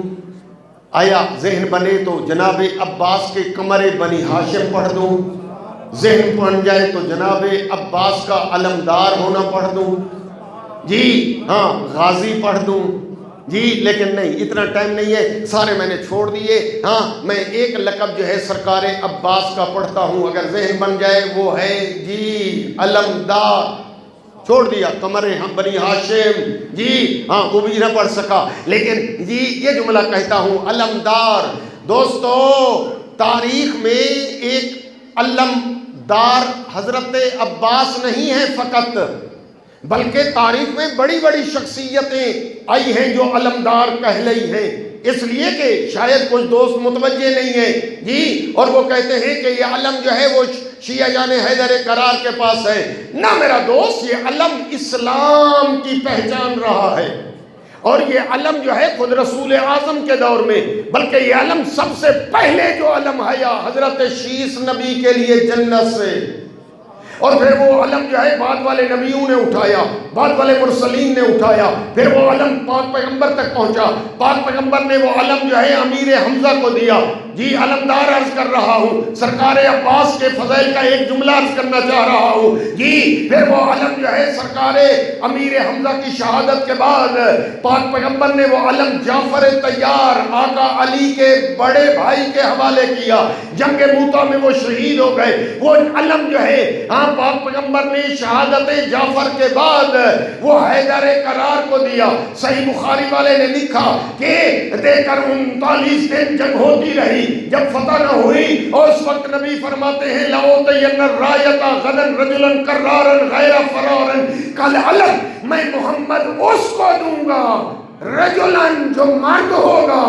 آیا ذہن بنے تو جناب عباس کے قمر بنی ہاشم پڑھ دوں، ذہن بن جائے تو جناب عباس کا علمدار ہونا پڑھ دوں جی، ہاں غازی پڑھ دوں جی، لیکن نہیں، اتنا ٹائم نہیں ہے، سارے میں نے چھوڑ دیے۔ ہاں میں ایک لقب جو ہے سرکار عباس کا پڑھتا ہوں، اگر ذہن بن جائے، وہ ہے جی علمدار، چھوڑ دیا قمر بنی ہاشم جی، ہاں وہ بھی نہ پڑھ سکا، لیکن جی یہ جملہ کہتا ہوں علمدار۔ دوستو تاریخ میں ایک علمدار حضرت عباس نہیں ہے فقط، بلکہ تاریخ میں بڑی بڑی شخصیتیں آئی ہیں جو علمدار کہلائی ہیں، اس لیے کہ شاید کچھ دوست متوجہ نہیں ہیں جی، اور وہ کہتے ہیں کہ یہ علم جو ہے وہ شیعہ جان حیدر قرار کے پاس ہے۔ نہ میرا دوست، یہ علم اسلام کی پہچان رہا ہے، اور یہ علم جو ہے خود رسول اعظم کے دور میں، بلکہ یہ علم سب سے پہلے جو علم آیا حضرت شیس نبی کے لیے جنت سے، اور پھر وہ علم جو ہے بعد والے نبیوں نے اٹھایا، بعد والے مرسلین نے اٹھایا، پھر وہ علم پاک پیغمبر تک پہنچا، پاک پیغمبر نے وہ علم جو ہے امیر حمزہ کو دیا جی۔ علمدار عرض کر رہا ہوں، سرکار عباس کے فضائل کا ایک جملہ عرض کرنا چاہ رہا ہوں جی۔ پھر وہ علم جو ہے سرکار امیر حمزہ کی شہادت کے بعد پاک پیغمبر نے وہ علم جعفر طیار آقا علی کے بڑے بھائی کے حوالے کیا، جنگ موتا میں وہ شہید ہو گئے۔ وہ علم جو ہے پاک پیغمبر نے شہادت جعفر کے بعد وہ حیدر قرار کو دیا۔ صحیح بخاری والے نے لکھا کہ دے کر 39 دن جنگ ہوتی رہی، جب فتح نہ ہوئی، اور اس وقت نبی فرماتے ہیں لَأُعْطِيَنَّ الرَّایَةَ غَدًا رَجُلًا كَرَّارًا غَیْرَ فَرَارٍ، کل علم میں محمد اس کو دوں گا رجلن جو مرد ہوگا،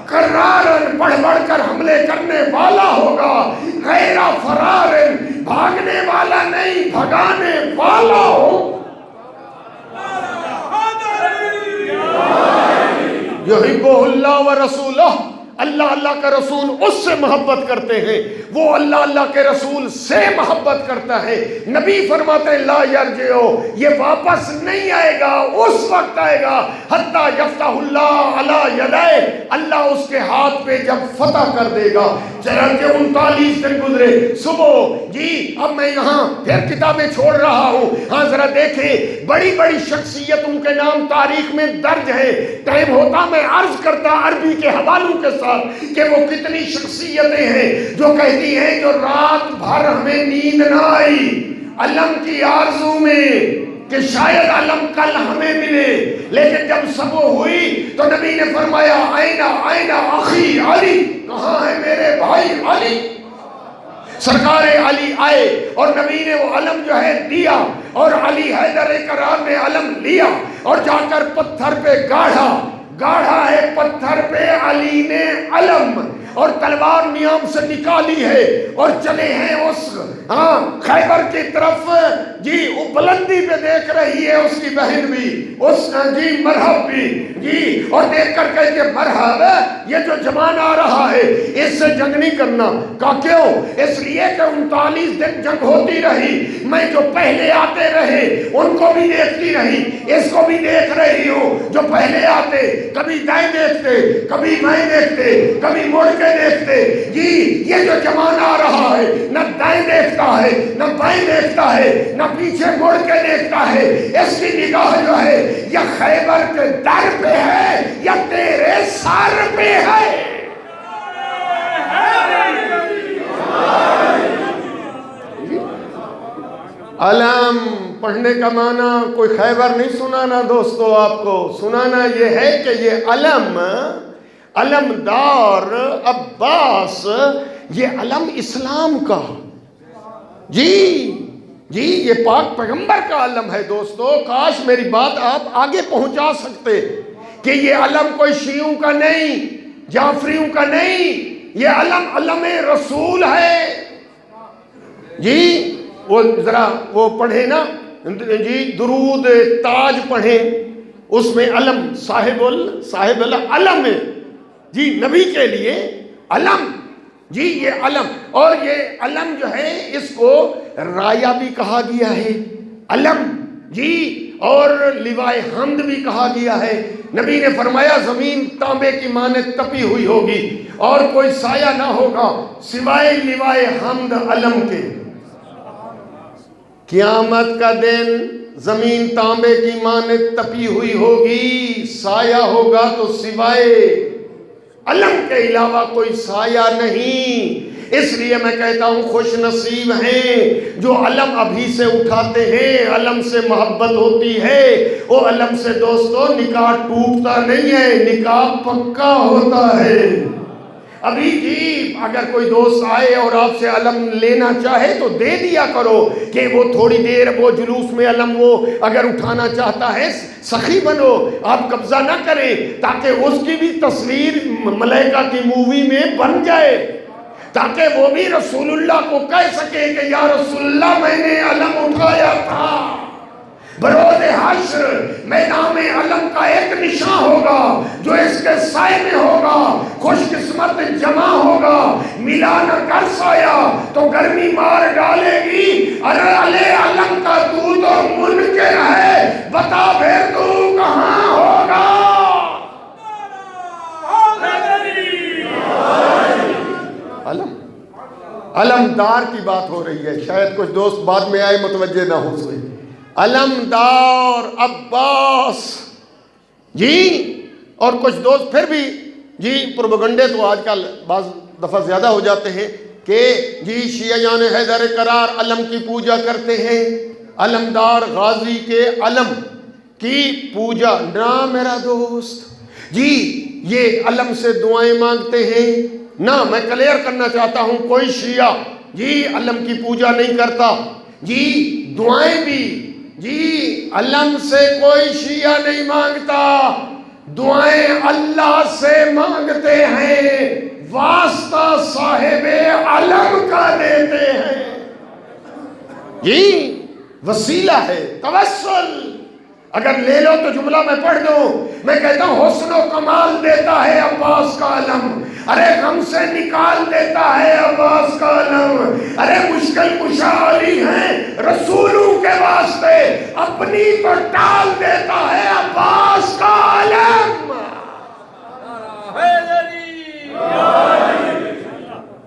کرارن بڑھ بڑھ کر حملے کرنے والا ہوگا، غیر فرارن بھاگنے والا نہیں بھگانے والا ہو، یحبہ اللہ ورسولہ، اللہ اللہ کا رسول اس سے محبت کرتے ہیں، وہ اللہ اللہ کے رسول سے محبت کرتا ہے۔ نبی فرماتے ہیں لا یرجعو، یہ واپس نہیں آئے گا، اس وقت آئے گا حتی یفتح اللہ علی یدائے، اللہ اس کے ہاتھ پہ جب فتح کر دے گا۔ چنانچہ 39 دن گزرے، صبح جی اب میں یہاں پھر کتابیں چھوڑ رہا ہوں، ہاں ذرا دیکھیں بڑی بڑی شخصیتوں کے نام تاریخ میں درج ہے، ٹائم ہوتا میں عرض کرتا عربی کے حوالوں کے ساتھ کہ وہ کتنی شخصیتیں ہیں جو کہتی ہیں جو رات بھر ہمیں نیند نہ آئی علم کی آرزو میں کہ شاید علم کل ہمیں ملے، لیکن جب صبح ہوئی تو نبی نے فرمایا آئین اخی علی، کہاں ہے میرے بھائی علی؟ سرکار علی آئے اور نبی نے وہ علم جو ہے دیا، اور علی حیدر کرار نے علم لیا اور جا کر پتھر پہ گاڑھا ہے پتھر پہ علی نے علم، اور تلوار نیام سے نکالی ہے اور چلے ہیں اس خیبر کی طرف، جی وہ بلندی پہ دیکھ رہی ہے اس کی بہن بھی، اس جی مرحب بھی جی، اور دیکھ کر کہتے ہیں مرحب، یہ جو جوان آ رہا ہے اس سے جنگ نہیں کرنا۔ کہا کیوں؟ اس لیے کہ 39 دن جنگ ہوتی رہی، میں جو پہلے آتے رہے ان کو بھی دیکھتی رہی، اس کو بھی دیکھ رہی ہوں، جو پہلے آتے کبھی دائیں دیکھتے کبھی بائیں دیکھتے کبھی مڑ کے دیکھتے، جی یہ جو جوان آ رہا ہے نہ دائیں دیکھتا ہے نہ بائیں دیکھتا ہے نہ پیچھے مڑ کے دیکھتا ہے، اس کی نگاہ جو ہے یا خیبر کے در پہ ہے یا تیرے سر پہ ہے۔ علم پڑھنے کا معنی کوئی خیبر نہیں سنانا دوستو، آپ کو سنانا یہ ہے کہ یہ علم، علمدار عباس، یہ علم اسلام کا، جی یہ پاک پیغمبر کا علم ہے دوستو۔ کاش میری بات آپ آگے پہنچا سکتے کہ یہ علم کوئی شیعوں کا نہیں، جعفریوں کا نہیں، یہ علم علم رسول ہے۔ جی وہ ذرا وہ پڑھیں نا جی، درود تاج پڑھیں، اس میں علم صاحب العلم، جی نبی کے لیے علم، جی یہ علم، اور یہ علم جو ہے اس کو رایا بھی کہا گیا ہے، علم جی، اور لیوائے حمد بھی کہا گیا ہے۔ نبی نے فرمایا زمین تانبے کی مانند تپی ہوئی ہوگی اور کوئی سایہ نہ ہوگا سوائے لیوائے حمد علم کے۔ قیامت کا دن زمین تانبے کی مانند تپی ہوئی ہوگی، سایہ ہوگا تو سوائے علم کے علاوہ کوئی سایہ نہیں۔ اس لیے میں کہتا ہوں خوش نصیب ہیں جو علم ابھی سے اٹھاتے ہیں، علم سے محبت ہوتی ہے۔ وہ علم سے دوستو نکاح ٹوٹتا نہیں ہے، نکاح پکا ہوتا ہے۔ ابھی جی اگر کوئی دوست آئے اور آپ سے علم لینا چاہے تو دے دیا کرو، کہ وہ تھوڑی دیر وہ جلوس میں علم وہ اگر اٹھانا چاہتا ہے، سخی بنو، آپ قبضہ نہ کریں تاکہ اس کی بھی تصویر ملائکہ کی مووی میں بن جائے، تاکہ وہ بھی رسول اللہ کو کہہ سکے کہ یا رسول اللہ میں نے علم اٹھایا تھا۔ بروز حشر میدان علم کا ایک نشان ہوگا جو اس کے سائے میں ہوگا، خوش قسمت جمع ہوگا، ملا نہ کر سایہ تو گرمی مار ڈالے گی۔ ارے علی علم کا تو منکر ہے، بتا پھر تو کہاں ہوگا؟ علمدار کی بات ہو رہی ہے، شاید کچھ دوست بعد میں آئے متوجہ نہ ہو سکے۔ علمدار عباس جی، اور کچھ دوست پھر بھی جی پروپیگنڈے تو آج کل بعض دفعہ زیادہ ہو جاتے ہیں کہ جی شیعیان حیدر کرار علم کی پوجا کرتے ہیں، علمدار غازی کے علم کی پوجا نہ میرا دوست، جی یہ علم سے دعائیں مانگتے ہیں نہ۔ میں کلیئر کرنا چاہتا ہوں کوئی شیعہ جی علم کی پوجا نہیں کرتا، جی دعائیں بھی جی علم سے کوئی شیعہ نہیں مانگتا، دعائیں اللہ سے مانگتے ہیں، واسطہ صاحب علم کا دیتے ہیں. جی وسیلہ ہے توسل. اگر لے لو تو جملہ میں پڑھ دوں، میں کہتا ہوں حسن و کمال دیتا ہے عباس کا علم، ارے غم سے نکال دیتا ہے عباس کا علم، ارے مشکل کشا علی ہیں رسولوں کے واسطے، اپنی تو ٹال دیتا ہے عباس کا علم.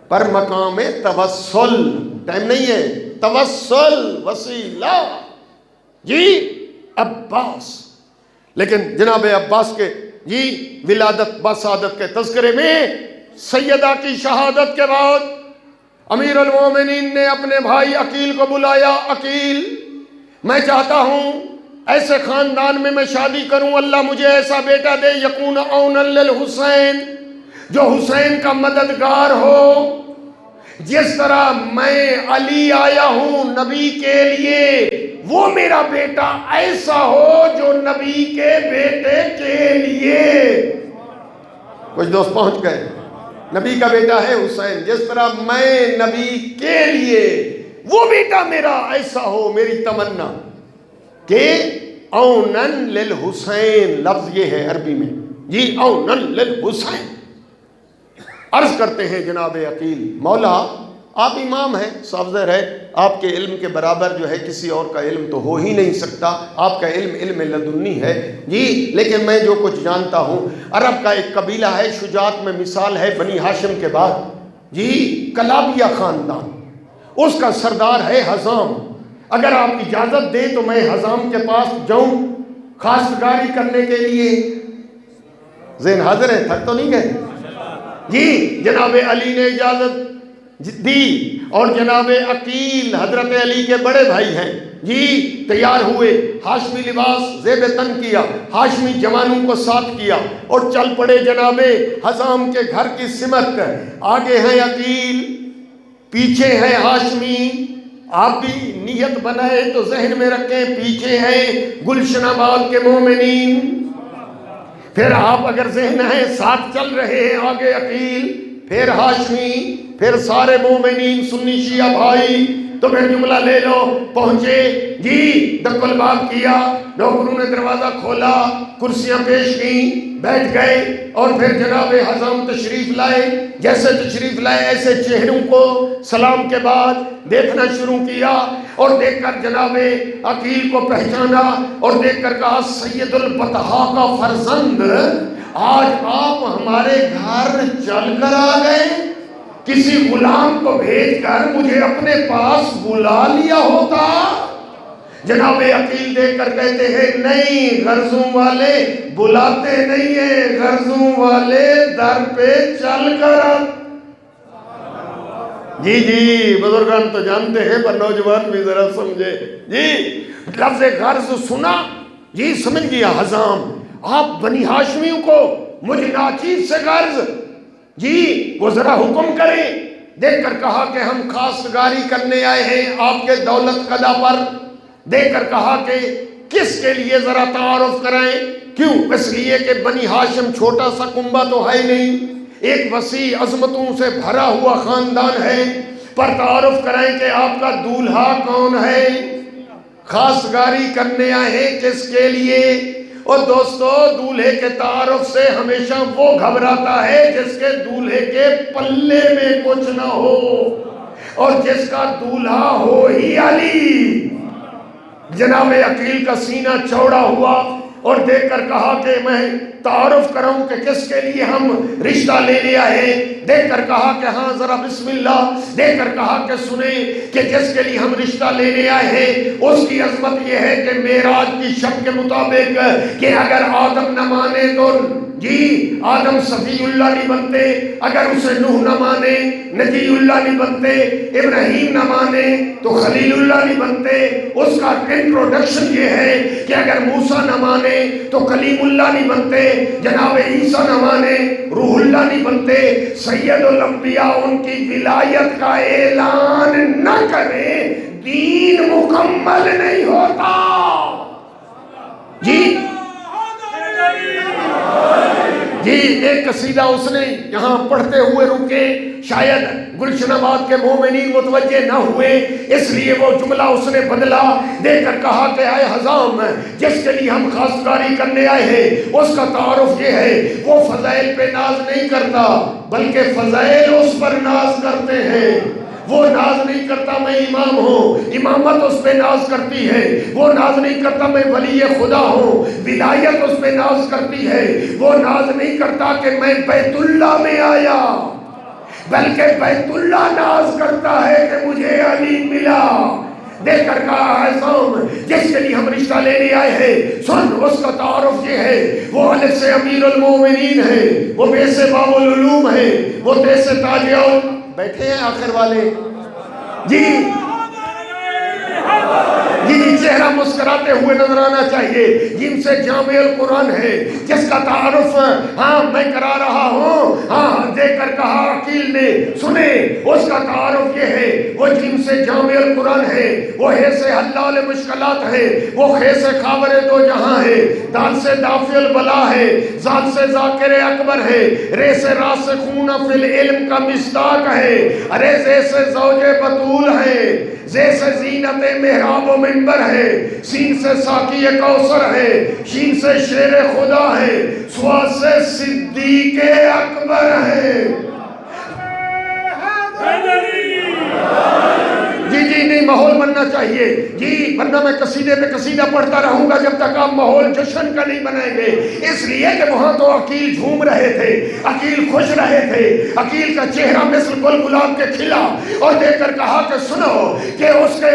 پر مقام توسل، ٹائم نہیں ہے، توسل وسیلہ جی عباس. لیکن جناب عباس کے جی ولادت بسعادت کے تذکرے میں سیدہ کی شہادت کے بعد امیر المومنین نے اپنے بھائی عقیل کو بلایا. عقیل، میں چاہتا ہوں ایسے خاندان میں میں شادی کروں، اللہ مجھے ایسا بیٹا دے یکون اونا للحسین، جو حسین کا مددگار ہو. جس طرح میں علی آیا ہوں نبی کے لیے، وہ میرا بیٹا ایسا ہو جو نبی کے بیٹے کے لیے. کچھ دوست پہنچ گئے. نبی کا بیٹا ہے حسین، جس طرح میں نبی کے لیے، وہ بیٹا میرا ایسا ہو. میری تمنا کہ اونن للحسین، لفظ یہ ہے عربی میں جی اونن للحسین. عرض کرتے ہیں جناب عقیل، مولا آپ امام ہیں، صاف ظاہر ہے آپ کے علم کے برابر جو ہے کسی اور کا علم تو ہو ہی نہیں سکتا، آپ کا علم علم لدنی ہے جی. لیکن میں جو کچھ جانتا ہوں، عرب کا ایک قبیلہ ہے، شجاعت میں مثال ہے بنی ہاشم کے بعد جی کلابیہ خاندان، اس کا سردار ہے حزام. اگر آپ اجازت دیں تو میں حزام کے پاس جاؤں خواستگاری کرنے کے لیے. ذہن حاضر ہے، تھک تو نہیں گئے جی. جناب علی نے اجازت دی اور جناب عقیل حضرت علی کے بڑے بھائی ہیں جی تیار ہوئے، ہاشمی لباس زیب تن کیا، ہاشمی جوانوں کو ساتھ کیا اور چل پڑے جناب حزام کے گھر کی سمت. آگے ہیں عقیل، پیچھے ہے ہاشمی. آپ بھی نیت بنائے تو ذہن میں رکھیں، پیچھے ہیں گلشن آباد کے مومنین. پھر آپ اگر ذہن ہے ساتھ چل رہے ہیں، آگے عقیل، پھر ہاشمی، پھر سارے مومنین سنی شیعہ بھائی. تو پھر جملہ لے لو، پہنچے جی دق الباب کیا، نوکروں نے دروازہ کھولا، کرسیاں پیش کی، بیٹھ گئے اور پھر جناب حزام تشریف لائے. جیسے تشریف لائے ایسے چہروں کو سلام کے بعد دیکھنا شروع کیا اور دیکھ کر جناب عقیل کو پہچانا اور دیکھ کر کہا سید البطحاء کا فرزند، آج آپ ہمارے گھر چل کر آ گئے، کسی غلام کو بھیج کر مجھے اپنے پاس بلا لیا ہوتا. جناب عقیل دیکھ کر کہتے ہیں نہیں، غرضوں والے بلاتے نہیں ہیں، غرضوں والے در پہ چل کر. جی جی بزرگان تو جانتے ہیں پر نوجوان بھی ذرا سمجھے جی. لفظ غرض سنا جی سمجھ گیا حزام، آپ بنی ہاشمیوں کو مجھ ناچیز سے غرض جی وہ ذرا حکم کریں. دیکھ کر کہا کہ ہم خواستگاری کرنے آئے ہیں آپ کے دولت قدا پر. دیکھ کر کہا کہ کس کے لیے ذرا تعارف کرائیں. کیوں؟ اس لیے کہ بنی ہاشم چھوٹا سا کنبہ تو ہے نہیں، ایک وسیع عظمتوں سے بھرا ہوا خاندان ہے. پر تعارف کرائیں کہ آپ کا دولہا کون ہے، خواستگاری کرنے آئے ہیں کس کے لیے. اور دوستو دولہے کے تعارف سے ہمیشہ وہ گھبراتا ہے جس کے دولہے کے پلے میں کچھ نہ ہو اور جس کا دولہا ہو ہی علی. جناب عقیل کا سینہ چوڑا ہوا اور دیکھ کر کہا کہ میں تعارف کروں کہ کس کے لیے ہم رشتہ لینے آئے. دیکھ کر کہا کہ ہاں ذرا بسم اللہ. دیکھ کر کہا کہ سنیں کہ جس کے لیے ہم رشتہ لینے آئے ہیں اس کی عظمت یہ ہے کہ معراج کی شب کے مطابق کہ اگر آدم نہ مانے تو جی آدم صفی اللہ نہیں بنتے، اگر اسے نوح نہ مانے نجی اللہ نہیں بنتے، ابراہیم نہ مانے تو خلیل اللہ نہیں بنتے. اس کا انٹروڈکشن یہ ہے کہ اگر موسیٰ نہ مانے تو کلیم اللہ نہیں بنتے، جناب عیسیٰ نہ مانے روح اللہ نہیں بنتے. سید الانبیاء ان کی ولایت کا اعلان نہ کریں دین مکمل نہیں ہوتا. جی جی ایک قصیدہ اس نے یہاں پڑھتے ہوئے رکے، شاید گلشن آباد کے مومنین متوجہ نہ ہوئے، اس لیے وہ جملہ اس نے بدلا، دے کر کہا کہ اے حضام، جس کے لیے ہم خواستگاری کرنے آئے ہیں اس کا تعارف یہ ہے، وہ فضائل پہ ناز نہیں کرتا بلکہ فضائل اس پر ناز کرتے ہیں۔ وہ ناز نہیں کرتا میں امام ہوں، امامت اس پہ ناز کرتی ہے۔ وہ ناز نہیں کرتا میں ولی خدا ہوں، ولایت اس پہ ناز کرتی ہے۔ وہ ناز نہیں کرتا کہ میں بیت اللہ میں آیا، بلکہ بیت اللہ ناز کرتا ہے کہ مجھے علی ملا۔ دے کر کہا ہے سام، جس کے لیے ہم رشتہ لینے آئے ہیں، سن اس کا تعارف یہ ہے، وہ الف سے امیر المومنین ہے، وہ بے سے باب العلوم ہے، وہ تے سے تاج بیٹھے ہیں آخر والے جی جی چہرہ مسکراتے ہوئے نظر آنا چاہیے، جن سے جامع القرآن ہے، جس کا تعارف ہاں میں کرا رہا ہوں، ہاں دے کر کہا عقیل نے سنے، اس کا تعارف یہ ہے، وہ جن سے جامع القرآن ہے، وہ ہے سے حلال مشکلات ہے، وہ خے سے خاور دو جہاں ہے، دال سے دافع البلا ہے، ذات سے ذاکر اکبر ہے، رے سے راسخون فی العلم کا مصداق ہے، ارے زے سے زوج بطول ہے، زے سے زینت محراب و منبر ہے، سین سے ساقی کوثر ہے، شین سے شیر خدا ہے، سوا سے صدیق اکبر ہے۔ جی نہیں ماحول بننا چاہیے جی، ورنہ میں قصیدے پہ قصیدہ پڑھتا رہوں گا جب تک آپ ماحول جشن کا نہیں بنائیں گے، اس لیے کہ وہاں تو عقیل جھوم رہے تھے، عقیل خوش رہے تھے، عقیل کا چہرہ مثل گل گلاب کے کھلا، اور دیکھ کر کہا کہ سنو کہ اس کے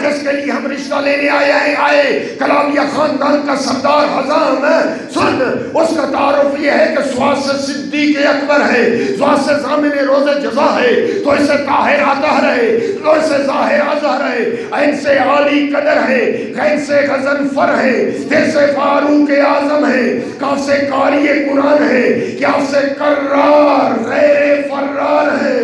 جس کے لیے ہم رشتہ لینے آئے کلامیہ خاندان کا سردار حضام، سن اس کا تعارف یہ ہے کہ سواس سے صدیق اکبر ہے، سواس سے ضامن روز جزا ہے، تو اسے طاہر اطہر ہے، تو اسے ظاہر اظہر ہے، عین سے عالی قدر ہے، غین سے غضنفر ہے، دل سے فاروق اعظم ہے، کاف سے قاری قرآن ہے، کیاف سے قرار غیر فرار ہے،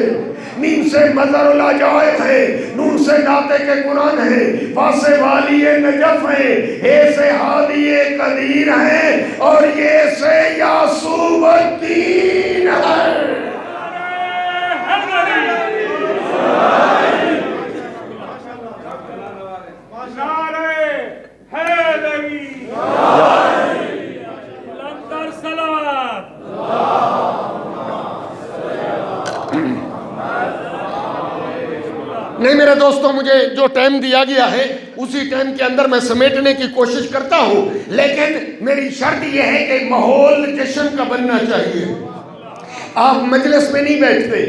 میم سے مظہر العجائب ہے، نون سے ناطق قرآن ہے، وا سے والی نجف ہے، اے سے ہادی قدیر ہے، اور یہ سے یاسوب الدین ہے۔ نہیں میرے دوستوں، مجھے جو ٹائم دیا گیا ہے اسی ٹائم کے اندر میں سمیٹنے کی کوشش کرتا ہوں، لیکن میری شرط یہ ہے کہ ماحول جشن کا بننا چاہیے۔ آپ مجلس میں نہیں بیٹھتے،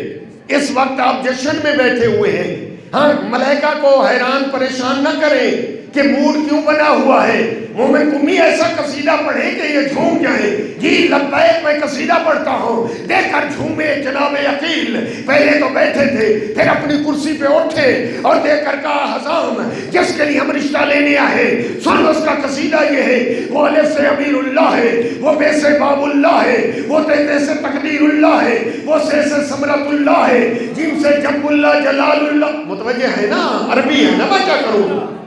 اس وقت آپ جشن میں بیٹھے ہوئے ہیں۔ ہاں ملائکہ کو حیران پریشان نہ کریں کہ موڈ کیوں بنا ہوا ہے، مومن کمی ایسا قصیدہ پڑھے کہ یہ جھوم جائیں، جی لبیک میں قصیدہ پڑھتا ہوں، دیکھ کر جھومے جناب عقیل، پہلے تو بیٹھے تھے پھر اپنی کرسی پہ اٹھے اور دیکھ کر کہا حضام، جس کے لیے ہم رشتہ لینے آئے، سن اس کا قصیدہ یہ ہے، وہ الف سے امیر اللہ ہے، وہ بے سے باب اللہ ہے، وہ تے سے تقدیر اللہ ہے، وہ سے سمرت اللہ ہے، جن سے جنب اللہ جلال اللہ، متوجہ ہے نا، عربی ہے نا، میں کیا کروں،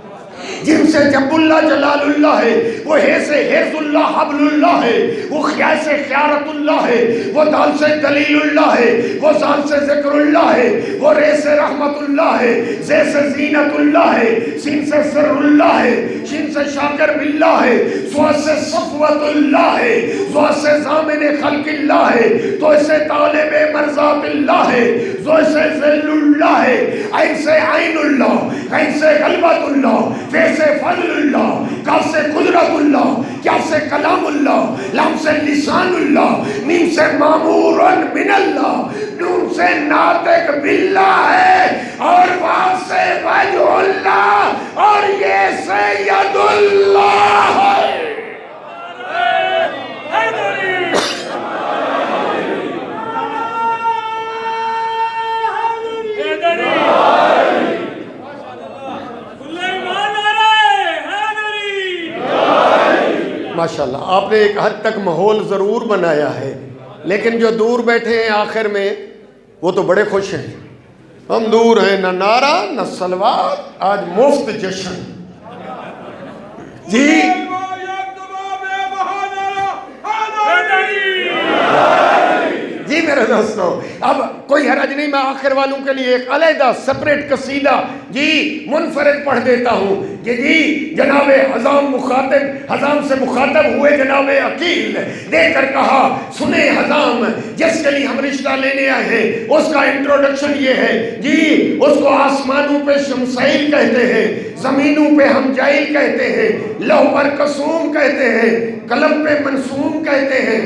جن سے جب اللہ جلال اللہ ہے، وہ ہے سے حرز اللہ حبل اللہ ہے، وہ خیا سے خیارت اللہ ہے، وہ دال سے دلیل اللہ ہے، وہ زال سے ذکر اللہ ہے، وہ رے سے رحمت اللہ ہے، زے سے زینت اللہ ہے، سین سے سر اللہ ہے، شین سے شاکر باللہ ہے، سوا سے صفوت اللہ ہے، سوا سے ضامن خلق اللہ ہے، تو اسے طالب مرضات اللہ ہے، زو سے ذل اللہ ہے، عین سے عین اللہ، عین سے غلبت اللہ، فے سے فضل اللہ، کاف سے قدرت اللہ، کیاف سے کلام اللہ، لام سے لسان اللہ، میم سے مامور من اللہ، نون سے ناطق باللہ ہے، اور واو سے وجہ اللہ، اور یہ سے ید اللہ ہے۔ ماشاءاللہ آپ نے ایک حد تک ماحول ضرور بنایا ہے، لیکن جو دور بیٹھے ہیں آخر میں وہ تو بڑے خوش ہیں، ہم دور ہیں، نہ نعرہ نہ سلوات، آج مفت جشن جی میرے دوستوں، اب کوئی حرج نہیں، میں آخر والوں کے لیے ایک علیحدہ سپریٹ قصیدہ منفرد پڑھ دیتا ہوں کہ جناب حزام سے مخاطب ہوئے جناب عقیل، دے کر کہا سنیں حزام جس کے لیے ہم رشتہ لینے آئے ہیں، اس کا انٹروڈکشن یہ ہے اس کو آسمانوں پہ شمسائل کہتے ہیں، زمینوں پہ ہم جائل کہتے ہیں، لوح پر قصوم کہتے ہیں، قلم پہ منصوم کہتے ہیں،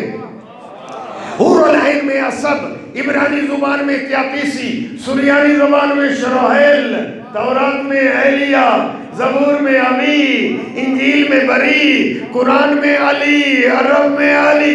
حور العین میں اسب، عبرانی زبان میں تیاتیسی، سریانی زبان میں شروحیل، تورات میں ایلیا، زبور میں امی، انجیل میں بری، قرآن میں علی، عرب میں علی،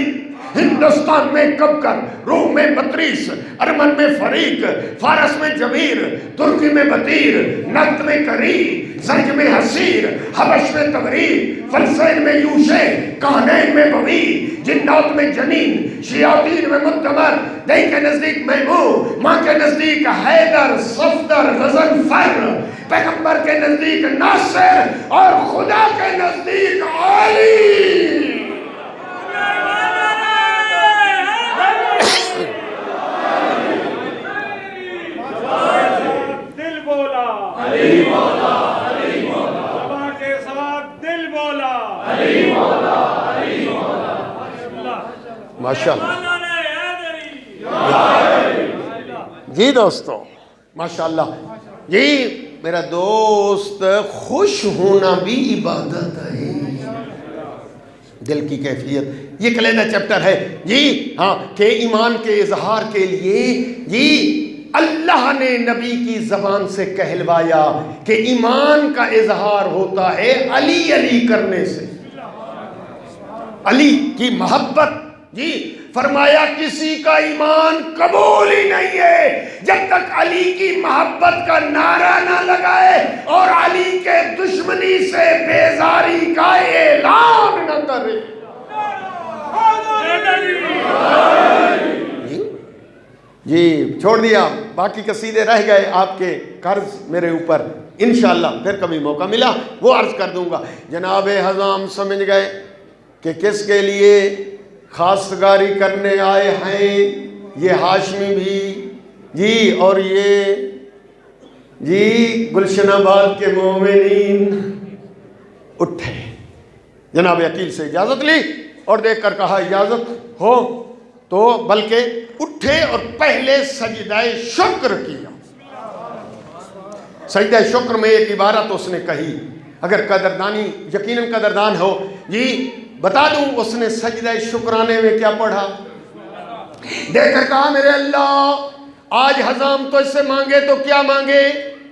ہندوستان میں کبکر، روم میں بطریس، ارمن میں فریق، فارس میں جبیر، ترکی میں بطیر، نقد میں کری، زنج میں حسیر، حبش میں تبریر، فلسطین میں یوشے، کہنین میں بوی، جنات میں جنین، شیاطین میں مدمر، دہی کے نزدیک میمون، ماں کے نزدیک حیدر، صفدر، غضنفر، پیغمبر کے نزدیک ناصر، اور خدا کے نزدیک علی۔ دل بولا علی مولا، علی مولا، زبان کے ساتھ دل بولا علی مولا، علی مولا، ماشاءاللہ جی دوستو، ماشاءاللہ جی میرا دوست، خوش ہونا بھی عبادت ہے، دل کی کیفیت، یہ کلیدہ چیپٹر ہے ہاں، کہ ایمان کے اظہار کے لیے اللہ نے نبی کی زبان سے کہلوایا کہ ایمان کا اظہار ہوتا ہے علی علی کرنے سے، علی کی محبت، فرمایا کسی کا ایمان قبول ہی نہیں ہے جب تک علی کی محبت کا نعرہ نہ لگائے اور علی کے دشمنی سے بیزاری کا اعلان نہ کرے۔ چھوڑ دیا، باقی قصیدے رہ گئے، آپ کے قرض میرے اوپر، انشاءاللہ پھر کبھی موقع ملا وہ عرض کر دوں گا۔ جناب حزام سمجھ گئے کہ کس کے لیے خواستگاری کرنے آئے ہیں، یہ ہاشمی بھی اور یہ گلشن آباد کے مومنین اٹھے، جناب عقیل سے اجازت لی اور دیکھ کر کہا اجازت ہو تو، بلکہ اٹھے اور پہلے سجدہ شکر کیا۔ سجدہ شکر میں ایک عبارت اس نے کہی، اگر قدردانی یقیناً قدردان ہو بتا دوں اس نے سجدہ شکرانے میں کیا پڑھا؟ دیکھ کر کہا میرے اللہ آج حزام تو اس سے مانگے تو کیا مانگے،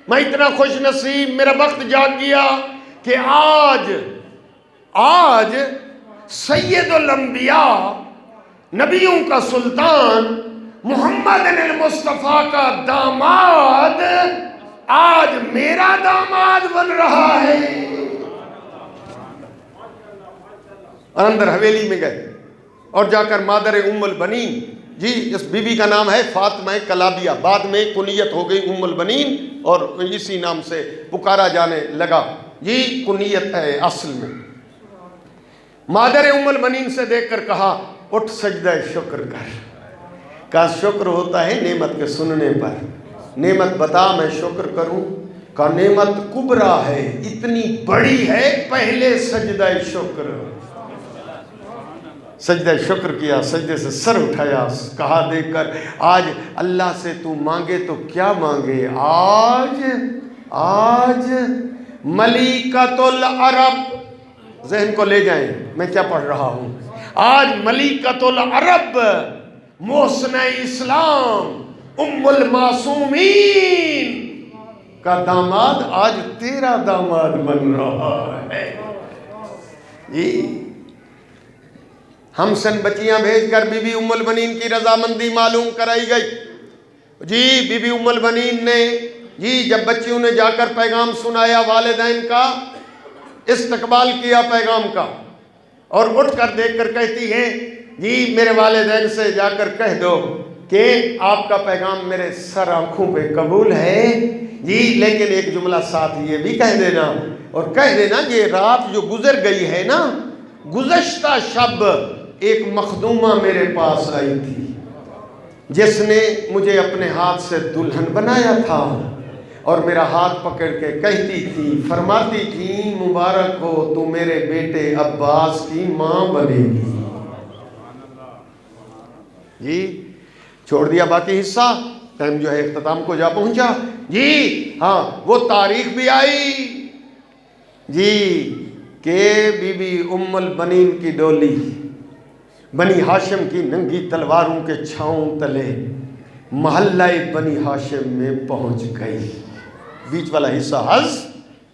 میں اتنا خوش نصیب، میرا وقت جاگ گیا کہ آج سید الانبیاء، نبیوں کا سلطان، محمد المصطفیٰ کا داماد آج میرا داماد بن رہا ہے۔ اور اندر حویلی میں گئے اور جا کر مادر ام البنین، اس بی بی کا نام ہے فاطمہ کلابیہ، بعد میں کنیت ہو گئی ام البنین اور اسی نام سے پکارا جانے لگا، کنیت ہے اصل میں۔ مادر ام البنین سے دیکھ کر کہا اٹھ سجدہ شکر کر، کا شکر ہوتا ہے نعمت کے سننے پر، نعمت بتا میں شکر کروں، کا نعمت کبرا ہے، اتنی بڑی ہے، پہلے سجدہ شکر۔ سجدہ شکر کیا، سجدے سے سر اٹھایا، کہا دیکھ کر آج اللہ سے تو مانگے تو کیا مانگے، آج ملکۃ العرب، ذہن کو لے جائیں میں کیا پڑھ رہا ہوں، آج ملکۃ العرب، محسنہ اسلام، ام المعصومین کا داماد آج تیرا داماد بن رہا ہے۔ ہم سن بچیاں بھیج کر بی بی ام البنین کی رضامندی معلوم کرائی گئی۔ بی بی ام البنین نے جب بچیوں نے جا کر پیغام سنایا، والدین کا استقبال کیا پیغام کا، اور اٹھ کر دیکھ کر کہتی ہے میرے والدین سے جا کر کہہ دو کہ آپ کا پیغام میرے سر آنکھوں پہ قبول ہے، لیکن ایک جملہ ساتھ یہ بھی کہہ دینا، اور کہہ دینا یہ رات جو گزر گئی ہے نا، گزشتہ شب ایک مخدومہ میرے پاس آئی تھی، جس نے مجھے اپنے ہاتھ سے دلہن بنایا تھا اور میرا ہاتھ پکڑ کے کہتی تھی، فرماتی تھی، مبارک ہو تو میرے بیٹے عباس کی ماں بنے گی۔ جی چھوڑ دیا باقی حصہ، ٹائم جو ہے اختتام کو جا پہنچا۔ جی ہاں وہ تاریخ بھی آئی جی کہ بی بی ام البنین کی ڈولی بنی ہاشم کی ننگی تلواروں کے چھاؤں تلے محلہ بنی ہاشم میں پہنچ گئی۔ بیچ والا حصہ حذف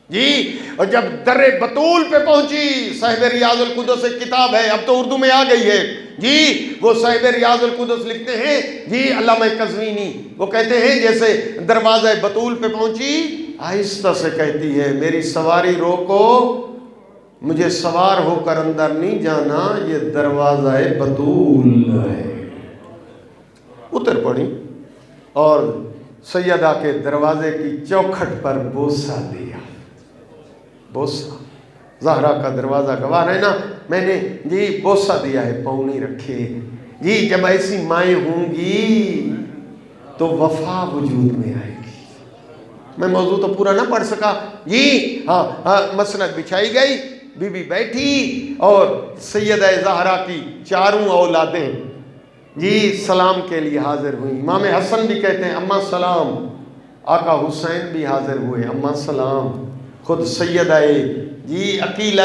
جی۔ اور جب در بطول پہ پہنچی، صاحب ریاض القدس ایک کتاب ہے، اب تو اردو میں آ گئی ہے جی، وہ صاحب ریاض القدس لکھتے ہیں جی، علامہ قزوینی، وہ کہتے ہیں جیسے دروازہ بطول پہ پہنچی، آہستہ سے کہتی ہے، میری سواری روکو، مجھے سوار ہو کر اندر نہیں جانا، یہ دروازہ بطول ہے۔ اتر پڑی اور سیدہ کے دروازے کی چوکھٹ پر بوسہ دیا۔ بوسہ، زہرا کا دروازہ گواہ ہے نا، میں نے جی بوسہ دیا ہے، پاؤں نہیں رکھے۔ جی جب ایسی مائیں ہوں گی تو وفا وجود میں آئے گی۔ میں موضوع تو پورا نہ پڑھ سکا جی، ہاں مسند بچھائی گئی، بی بی بیٹھی اور سیدہ زہرا کی چاروں اولادیں جی سلام کے لیے حاضر ہوئیں۔ امام حسن بھی کہتے ہیں اماں سلام، آقا حسین بھی حاضر ہوئے، اماں سلام، خود سیدہ جی عقیلہ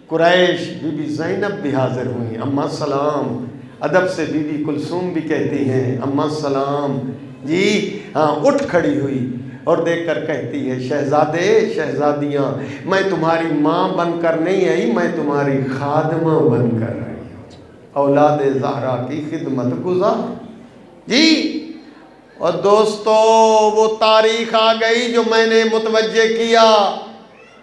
قریش بی بی زینب بھی حاضر ہوئیں، اماں سلام۔ ادب سے بی بی کلثوم بھی کہتی ہیں اماں سلام جی، ہاں اٹھ کھڑی ہوئی اور دیکھ کر کہتی ہے، شہزادے شہزادیاں، میں تمہاری ماں بن کر نہیں آئی، میں تمہاری خادمہ بن کر آئی، اولاد زہرا کی خدمت گزار جی۔ اور دوستو وہ تاریخ آ گئی جو میں نے متوجہ کیا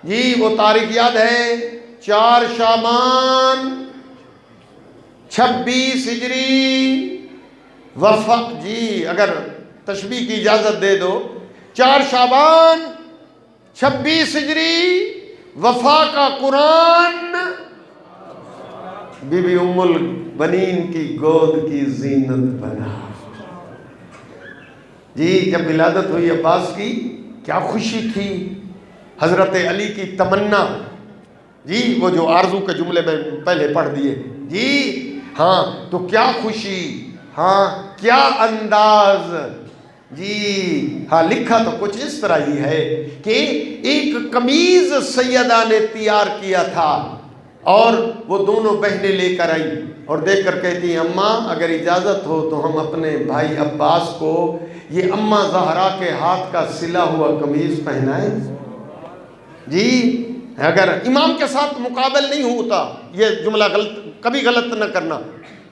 جی، وہ تاریخ یاد ہے، 4 شعبان 26 ہجری وفا جی، اگر تشبیہ کی اجازت دے دو، 4 شعبان 26 ہجری وفا کا قرآن بی بی ام البنین کی گود کی زینت بنا جی۔ جب ولادت ہوئی عباس کی کیا خوشی تھی، حضرت علی کی تمنا جی، وہ جو آرزو کے جملے میں پہلے پڑھ دیے جی، ہاں تو کیا خوشی، ہاں کیا انداز جی، ہاں لکھا تو کچھ اس طرح ہی ہے کہ ایک قمیض سیدہ نے تیار کیا تھا اور وہ دونوں بہنیں لے کر آئیں اور دیکھ کر کہتی ہیں، اماں اگر اجازت ہو تو ہم اپنے بھائی عباس کو یہ اماں زہرا کے ہاتھ کا سلا ہوا قمیض پہنائیں جی۔ اگر امام کے ساتھ مقابل نہیں ہوتا، یہ جملہ کبھی غلط نہ کرنا،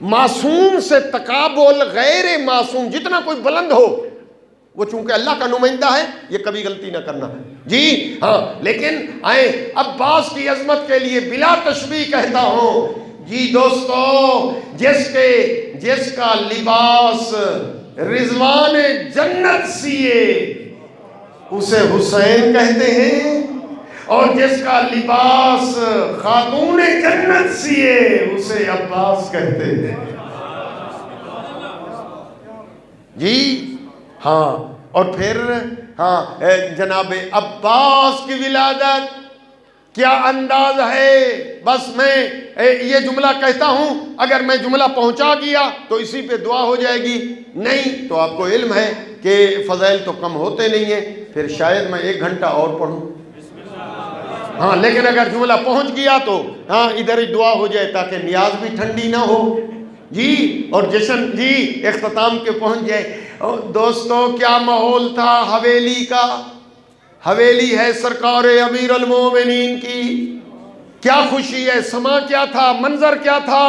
معصوم سے تقابل غیر معصوم جتنا کوئی بلند ہو، وہ چونکہ اللہ کا نمائندہ ہے، یہ کبھی غلطی نہ کرنا جی ہاں۔ لیکن آئیں عباس کی عظمت کے لیے بلا تشبیہ کہتا ہوں جی دوستو، جس کا لباس رضوان جنت سیے اسے حسین کہتے ہیں، اور جس کا لباس خاتون جنت سیے اسے عباس کہتے ہیں جی ہاں۔ اور پھر ہاں جناب عباس کی ولادت کیا انداز ہے، بس میں یہ جملہ کہتا ہوں، اگر میں جملہ پہنچا گیا تو اسی پہ دعا ہو جائے گی، نہیں تو آپ کو علم ہے کہ فضائل تو کم ہوتے نہیں ہیں، پھر شاید میں 1 گھنٹہ اور پڑھوں ہاں، لیکن اگر جملہ پہنچ گیا تو ہاں ادھر ہی دعا ہو جائے تاکہ نیاز بھی ٹھنڈی نہ ہو جی، اور جشن جی اختتام کے پہنچ جائے۔ دوستو کیا ماحول تھا حویلی کا، حویلی ہے سرکار امیر المومنین کی، کیا خوشی ہے، سما کیا تھا، منظر کیا تھا۔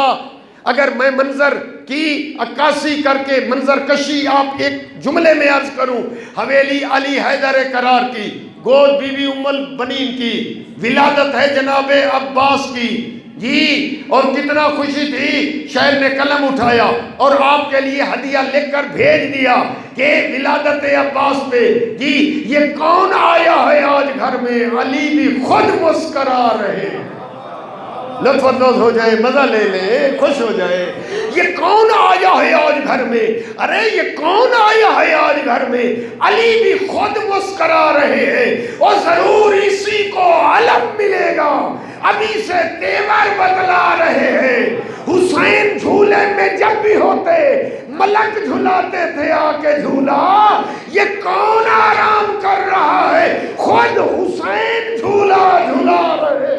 اگر میں منظر کی عکاسی کر کے منظر کشی آپ ایک جملے میں عرض کروں، حویلی علی حیدر کرار کی، گود بی بی ام البنین کی، ولادت ہے جناب عباس کی جی، اور کتنا خوشی تھی، شاعر نے قلم اٹھایا اور آپ کے لیے ہدیہ لکھ کر بھیج دیا کہ ولادت عباس پہ جی یہ کون آیا ہے آج گھر میں، علی بھی خود مسکرا رہے لطف اندوز ہو جائے، مزہ لے لے، خوش ہو جائے۔ یہ کون آیا ہے آج گھر میں؟ ارے یہ کون آیا ہے آج گھر میں؟ علی بھی خود مسکرا رہے ہیں، اور ضرور اسی کو علم ملے گا، ابھی سے تیور بتلا رہے ہیں۔ حسین جھولے میں جب بھی ہوتے ملک جھلاتے تھے آ کے جھولا، یہ کون آرام کر رہا ہے؟ خود حسین جھولا جھلا رہے۔